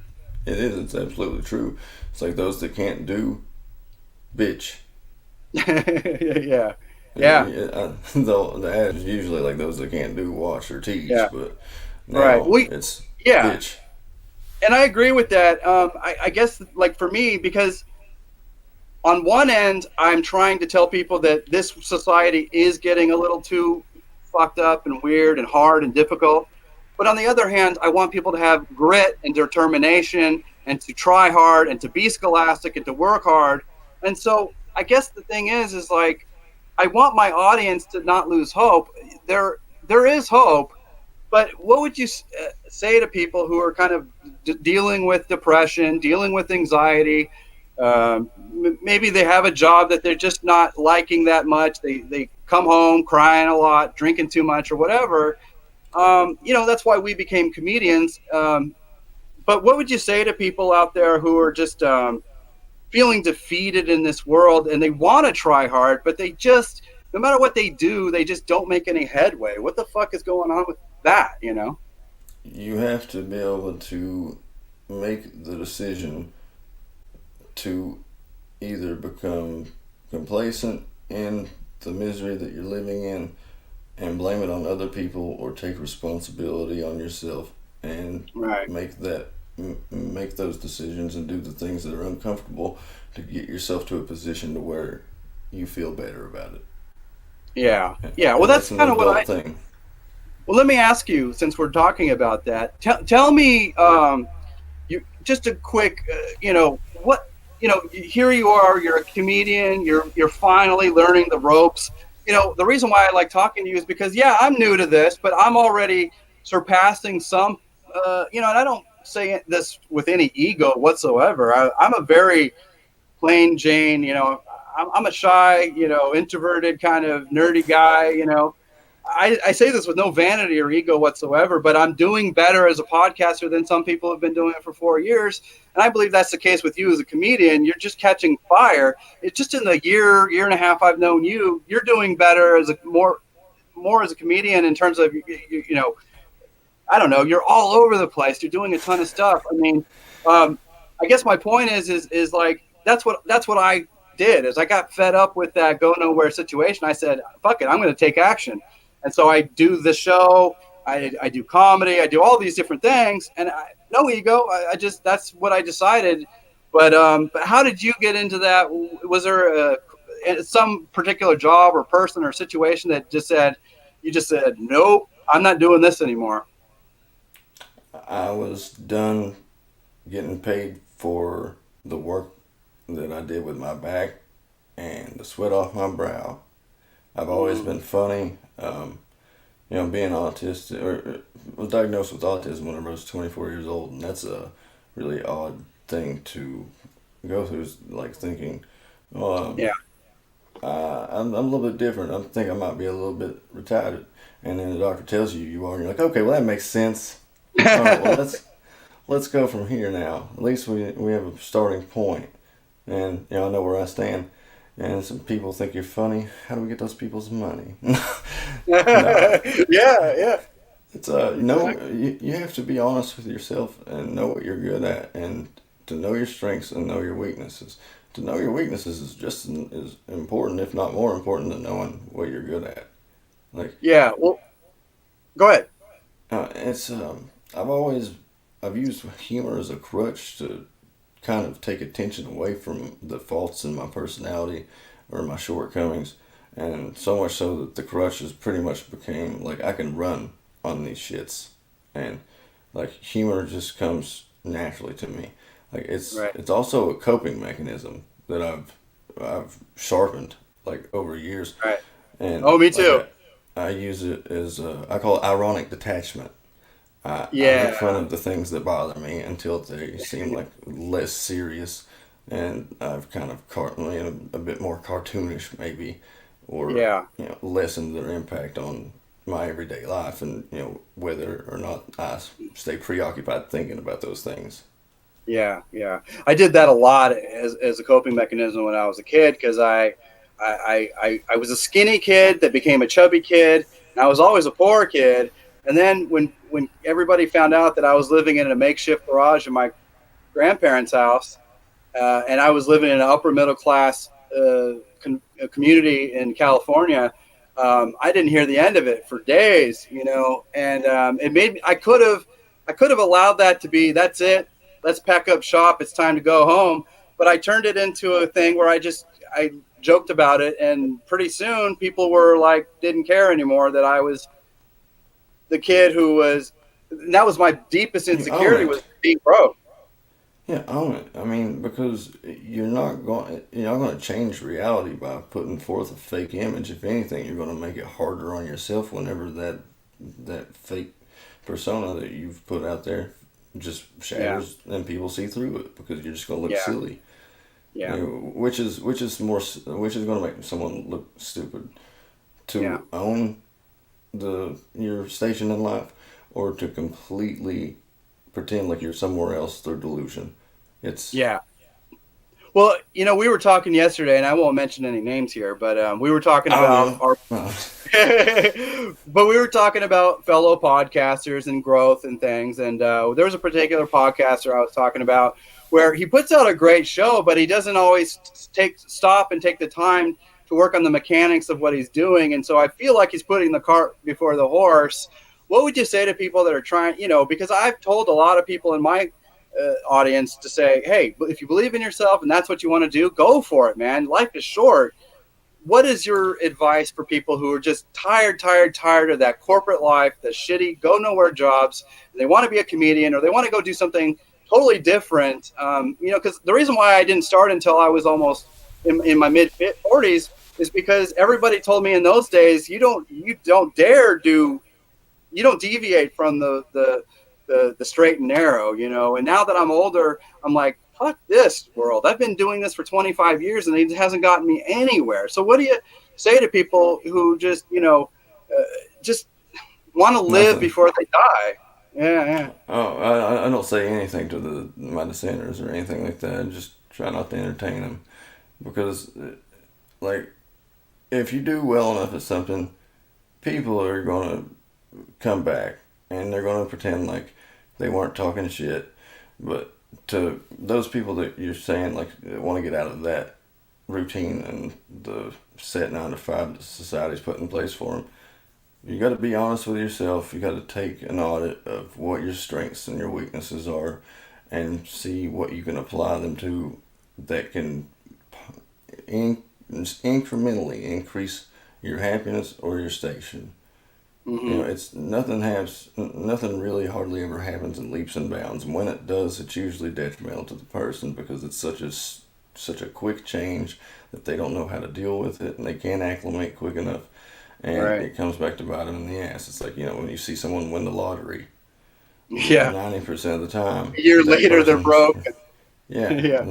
It is. It's absolutely true. It's like those that can't do, bitch. Yeah, yeah, Though the ad is usually like those that can't do, wash or teach, yeah. but Right. now it's Yeah, bitch. and I agree with that. I guess like for me, because on one end, I'm trying to tell people that this society is getting a little too fucked up and weird and hard and difficult. But on the other hand, I want people to have grit and determination and to try hard and to be scholastic and to work hard. And so I guess the thing is like I want my audience to not lose hope. There is hope, but what would you say to people who are kind of dealing with depression, dealing with anxiety, maybe they have a job that they're just not liking that much. They come home crying a lot, drinking too much, or whatever. That's why we became comedians. But what would you say to people out there who are just feeling defeated in this world and they want to try hard, but they just, no matter what they do, they just don't make any headway? What the fuck is going on with that? You have to be able to make the decision to either become complacent in the misery that you're living in and blame it on other people, or take responsibility on yourself and Right. make those decisions and do the things that are uncomfortable to get yourself to a position to where you feel better about it. Yeah. Yeah. Well, And that's that's an kind of what adult I. thing. Well, let me ask you, since we're talking about that, tell me, you just a quick, what, here you are, you're a comedian, you're finally learning the ropes. The reason why I like talking to you is because, yeah, I'm new to this, but I'm already surpassing some, and I don't say this with any ego whatsoever. I'm a very plain Jane, I'm a shy, introverted kind of nerdy guy. I say this with no vanity or ego whatsoever, but I'm doing better as a podcaster than some people have been doing it for 4 years. And I believe that's the case with you as a comedian. You're just catching fire. It's just in the year and a half I've known you, you're doing better as a more as a comedian in terms of, I don't know, you're all over the place. You're doing a ton of stuff. I mean, I guess my point is like, that's what I did is I got fed up with that go nowhere situation. I said, fuck it, I'm going to take action. And so I do the show, I do comedy, I do all these different things, and no ego. I just, that's what I decided. But how did you get into that? Was there some particular job or person or situation that you just said, nope, I'm not doing this anymore? I was done getting paid for the work that I did with my back and the sweat off my brow. I've always Mm, been funny. Being autistic, or was diagnosed with autism whenever I was 24 years old, and that's a really odd thing to go through. Is like thinking, oh, yeah. I'm a little bit different. I think I might be a little bit retarded, and then the doctor tells you you are, and you're like, okay, well that makes sense. All right, well let's go from here now. At least we have a starting point, and I know where I stand. And some people think you're funny. How do we get those people's money? No, Yeah, yeah. it's no. You have to be honest with yourself and know what you're good at, and to know your strengths and know your weaknesses. To know your weaknesses is just as important, if not more important, than knowing what you're good at. Like Yeah. Well, go ahead. it's I've used humor as a crutch to kind of take attention away from the faults in my personality or my shortcomings, and so much so that the crutches pretty much became like I can run on these shits, and like humor just comes naturally to me. Like Right. it's also a coping mechanism that I've sharpened like over years, Right. and Oh, me like too. I use it as I call it ironic detachment. I make fun Yeah. of the things that bother me until they seem like less serious, and I've kind of made them a bit more cartoonish, maybe, or Yeah. lessen their impact on my everyday life, and whether or not I stay preoccupied thinking about those things. Yeah. Yeah. I did that a lot as a coping mechanism when I was a kid because I was a skinny kid that became a chubby kid, and I was always a poor kid. And then when everybody found out that I was living in a makeshift garage in my grandparents' house, and I was living in an upper middle class community in California, I didn't hear the end of it for days. And it made me. I could have allowed that to be. That's it. Let's pack up shop. It's time to go home. But I turned it into a thing where I joked about it, and pretty soon people were like didn't care anymore that I was the kid who was. And that was my deepest You own insecurity it. was being broke. Yeah, own it. I mean, because you're not going to change reality by putting forth a fake image. If anything, you're going to make it harder on yourself whenever that fake persona that you've put out there just Yeah. shatters and people see through it because you're just going to look Yeah. silly. You Yeah. know, which is going to make someone look stupid, Yeah. to own the your station in life, or to completely pretend like you're somewhere else through delusion. It's Yeah. Well, we were talking yesterday, and I won't mention any names here, but we were talking I about will. our but we were talking about fellow podcasters and growth and things. And there was a particular podcaster I was talking about where he puts out a great show, but he doesn't always stop and take the time to work on the mechanics of what he's doing. And so I feel like he's putting the cart before the horse. What would you say to people that are trying, because I've told a lot of people in my audience to say, hey, if you believe in yourself and that's what you want to do, go for it, man. Life is short. What is your advice for people who are just tired of that corporate life, the shitty, go nowhere jobs, and they want to be a comedian or they want to go do something totally different? Because the reason why I didn't start until I was almost in my mid 40s is because everybody told me in those days, you don't dare do, you don't deviate from the straight and narrow, And now that I'm older, I'm like, fuck this world. I've been doing this for 25 years and it hasn't gotten me anywhere. So what do you say to people who just want to live nothing. before they die? Yeah, yeah, Oh, I don't say anything to my dissenters or anything like that. I just try not to entertain them because, like, if you do well enough at something, people are going to come back and they're going to pretend like they weren't talking shit. But to those people that you're saying like want to get out of that routine and the set 9 to 5 that society's put in place for them, you got to be honest with yourself. You got to take an audit of what your strengths and your weaknesses are, and see what you can apply them to that can incrementally increase your happiness or your station. You know, mm-hmm. it's nothing really hardly ever happens in leaps and bounds. And when it does, it's usually detrimental to the person because it's such a quick change that they don't know how to deal with it and they can't acclimate quick enough, and Right. it comes back to bite them in the ass. It's like, when you see someone win the lottery, Yeah. 90% of the time A year that later, they're person's, broke. yeah, Yeah,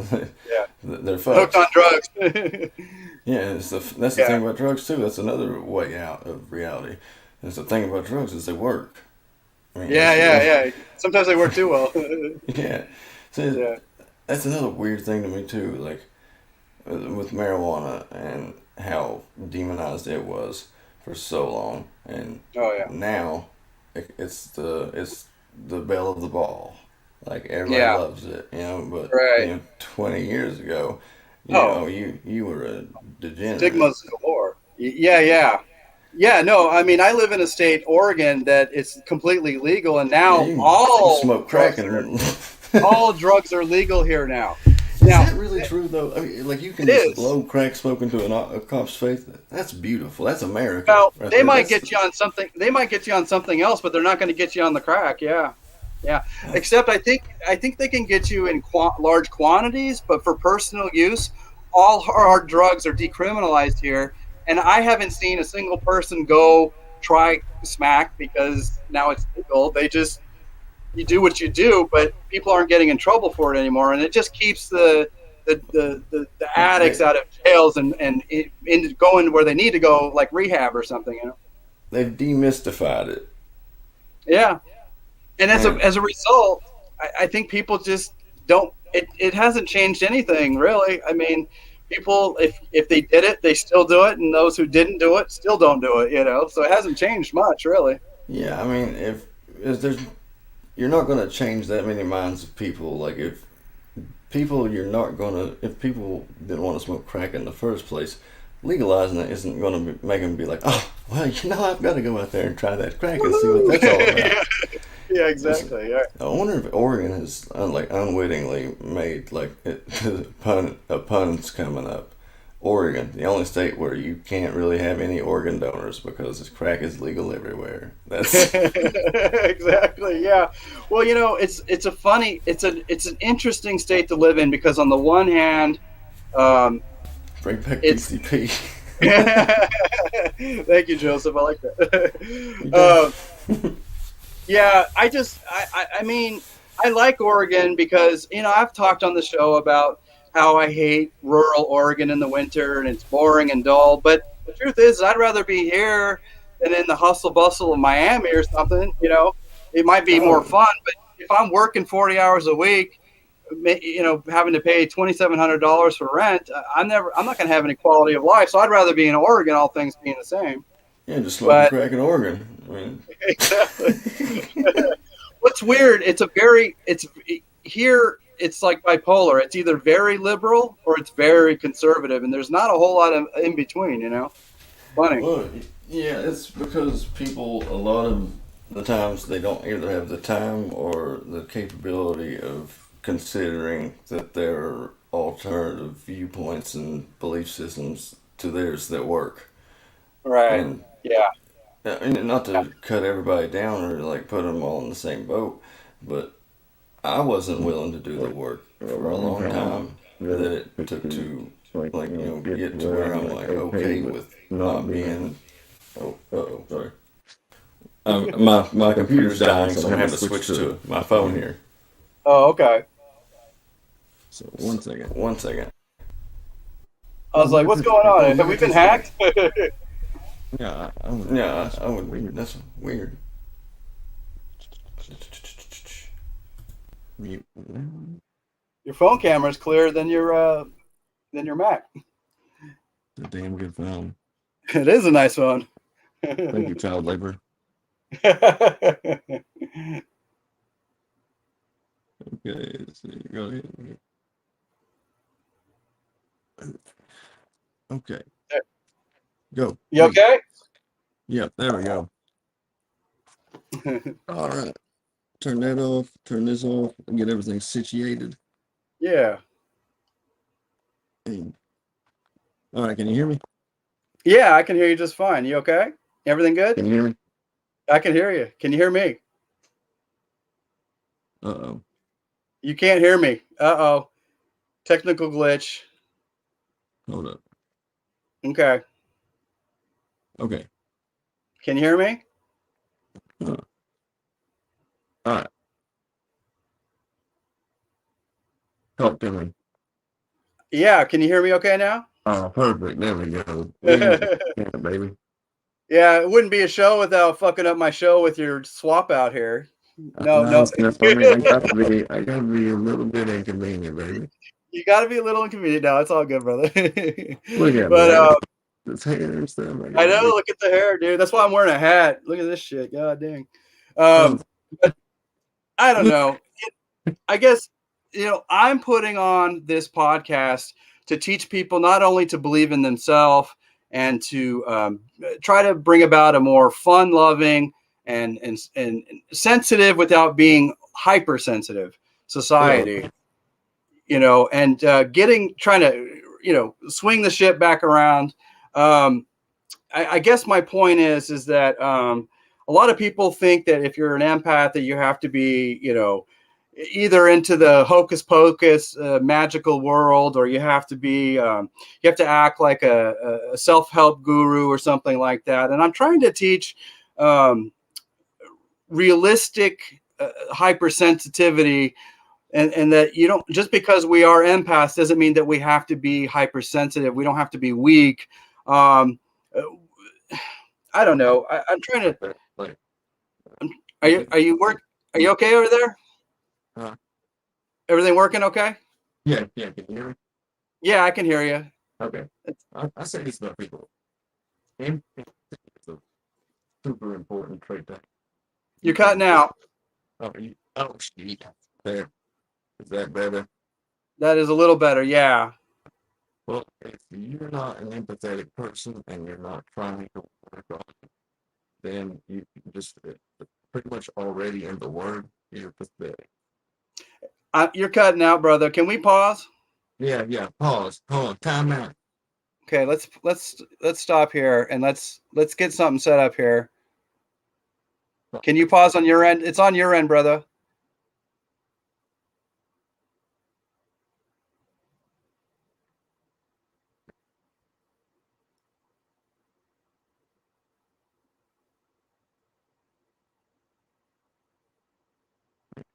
yeah. they're Hooked fucked. on drugs. Yeah, that's the Yeah, thing about drugs too. That's another way out of reality. That's the thing about drugs is they work. I mean, yeah, yeah, yeah. Sometimes they work too well. yeah. So Yeah. that's another weird thing to me too. Like with marijuana and how demonized it was for so long, and Oh yeah. now it's the belle of the ball. Like everybody Yeah. loves it, But Right. 20 years ago, Oh, you were a degenerate. stigmas galore. Yeah, yeah. Yeah, no, I mean, I live in a state, Oregon, that it's completely legal, and Yeah, now you smoke crack and. all drugs are legal here now. Is Now, that really true though? I mean, like you it can just is. blow crack smoking to a cop's face. That's beautiful. That's America Well, right they there. might That's get you on something. They might get you on something else, but they're not going to get you on the crack. Yeah, yeah. Except I think they can get you in large quantities, but for personal use, all hard drugs are decriminalized here, and I haven't seen a single person go try smack because now it's legal. They just you do what you do, but people aren't getting in trouble for it anymore, and it just keeps the addicts they out of jails and going where they need to go, like rehab or something. they've demystified it, Yeah, and as a and as a result, I think people just don't. It hasn't changed anything really. I mean, people if they did it, they still do it, and those who didn't do it still don't do it. So it hasn't changed much really. yeah, I mean, if there's you're not going to change that many minds of people. Like if people didn't want to smoke crack in the first place, legalizing it isn't going to make them be like, oh, well, I've got to go out there and try that crack and see what that's all about. Yeah, yeah, Listen, exactly. Yeah. I wonder if Oregon has like unwittingly made like a pun's coming up. Oregon, the only state where you can't really have any organ donors because this crack is legal everywhere. That's Exactly. Yeah. Well, it's an interesting state to live in because on the one hand, um, bring back it's PCP. thank you, Joseph. I like You that. don't. Yeah, I mean, I like Oregon because I've talked on the show about how I hate rural Oregon in the winter and it's boring and dull. But the truth is, I'd rather be here than in the hustle bustle of Miami or something. It might be more Oh, fun, but if I'm working 40 hours a week, having to pay $2,700 for rent, I'm not going to have any quality of life. So I'd rather be in Oregon, all things being the same. yeah, just smoking But crack in Oregon. I mean, exactly. What's weird? It's here. It's like bipolar. It's either very liberal or it's very conservative, and there's not a whole lot of in between. Funny. well, yeah, it's because people, a lot of the times, they don't either have the time or the capability of considering that there are alternative viewpoints and belief systems to theirs that work. Right. And Yeah. not to cut everybody down or like put them all in the same boat, but I wasn't willing to do the work for a long time that it took to like get to where I'm like okay with not being. Oh, sorry. My computer's dying, so I'm gonna have to switch to my phone here. Oh, okay. So 1 second. 1 second. I was like, what's going on? Have we been hacked? Yeah, I would. That's weird. Your phone camera's clearer than your Mac. A damn good phone. It is a nice phone. Thank you, child labor. Okay, let's see. Go ahead. Okay. Go. You okay? Yep, there we go. All right. Turn that off, turn this off, and get everything situated. Yeah. And, all right, can you hear me? Yeah, I can hear you just fine. You okay? Everything good? Can you hear me? I can hear you. Can you hear me? Uh-oh. You can't hear me. Uh-oh. Technical glitch. Hold up. Okay. Okay. Can you hear me? All right. Talk to me. Yeah, can you hear me okay now? Oh, perfect. There we go. Yeah, baby. Yeah, it wouldn't be a show without fucking up my show with your swap out here. No, No, no. it's funny. I gotta be a little bit inconvenient, baby. You got to be a little inconvenient now. It's all good, brother. Look at me. But This hair and stuff. I know. Look at the hair, dude. That's why I'm wearing a hat. Look at this shit. God dang. Oh, But I don't know. I guess I'm putting on this podcast to teach people not only to believe in themselves and to try to bring about a more fun-loving and sensitive without being hypersensitive society. And trying to swing the ship back around. I guess my point is that a lot of people think that if you're an empath that you have to be either into the hocus pocus magical world, or you have to act like a self-help guru or something like that. And I'm trying to teach realistic hypersensitivity, and that you don't, just because we are empaths doesn't mean that we have to be hypersensitive. We don't have to be weak. um, I don't know. I'm trying to. Are you okay over there? uh, Everything working okay? yeah, can you hear me? Yeah, I can hear you. Okay. I say this about people. Empathy is a super important trait that You're cutting out. shit. There. Is that better? That is a little better. Yeah. Well, if you're not an empathetic person and you're not trying to work on it, then you just pretty much already in the word, you're pathetic. You're cutting out, brother. Can we pause? Yeah. Pause. Hold on. Time out. Okay, let's stop here and let's get something set up here. Can you pause on your end? It's on your end, brother.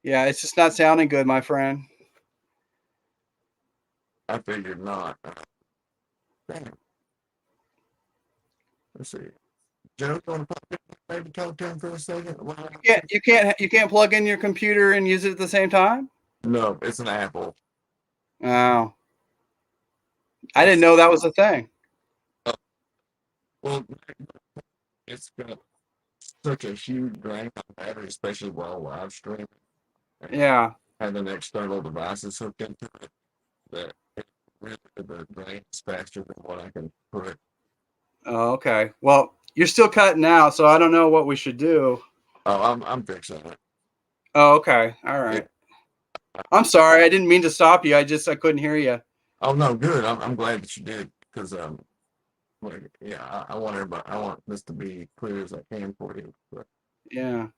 Yeah, it's just not sounding good, my friend. I figured not. Damn. Let's see. Joe, you want to pop in, maybe talk to him for a second? You can't plug in your computer and use it at the same time. No, it's an Apple. Oh, I didn't It's know that was a thing. well, it's got such a huge drain on battery, especially while live streaming. And Yeah. having external devices hooked into it, that it really the drain is faster than what I can put. Oh, okay. Well, you're still cutting out, so I don't know what we should do. Oh, I'm fixing it. Oh, okay. All Yeah. right. I'm sorry. I didn't mean to stop you. I couldn't hear you. Oh no, good. I'm glad that you did because like, yeah, I want everybody. I want this to be clear as I can for you. But Yeah.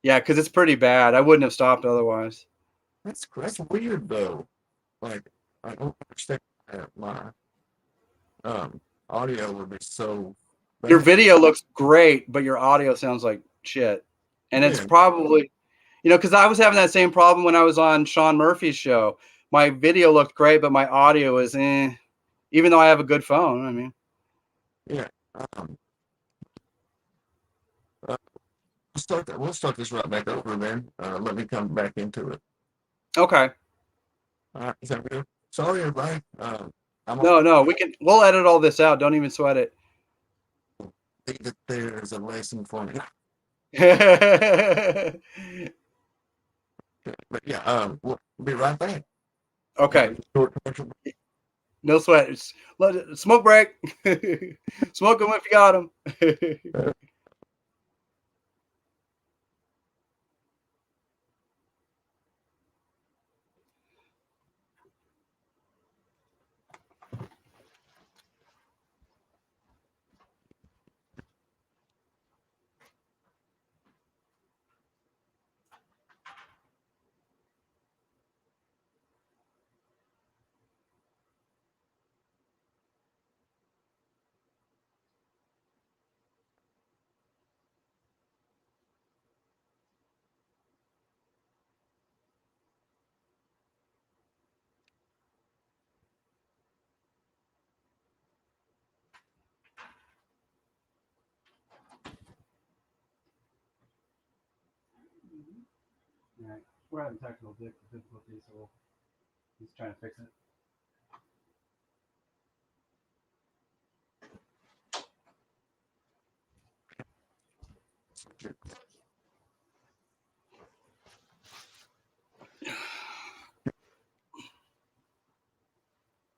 Yeah, because it's pretty bad. I wouldn't have stopped otherwise. that's weird though. Like I don't understand that my um audio would be so Your bad. video looks great, but your audio sounds like shit. And it's Yeah, probably, because I was having that same problem when I was on Sean Murphy's show. My video looked great, but my audio is even though I have a good phone. I mean, yeah. Um, we'll start this right back over then. Let me come back into it. okay. All right, is that good? Sorry, everybody. I'm gonna No, we'll edit all this out. Don't even sweat it. think that there's a lesson for me. But yeah, we'll be right back. Okay. Short commercial. No sweat. Smoke break. Smoke them if you got them. All right. We're having technical difficulties, so he's trying to fix it.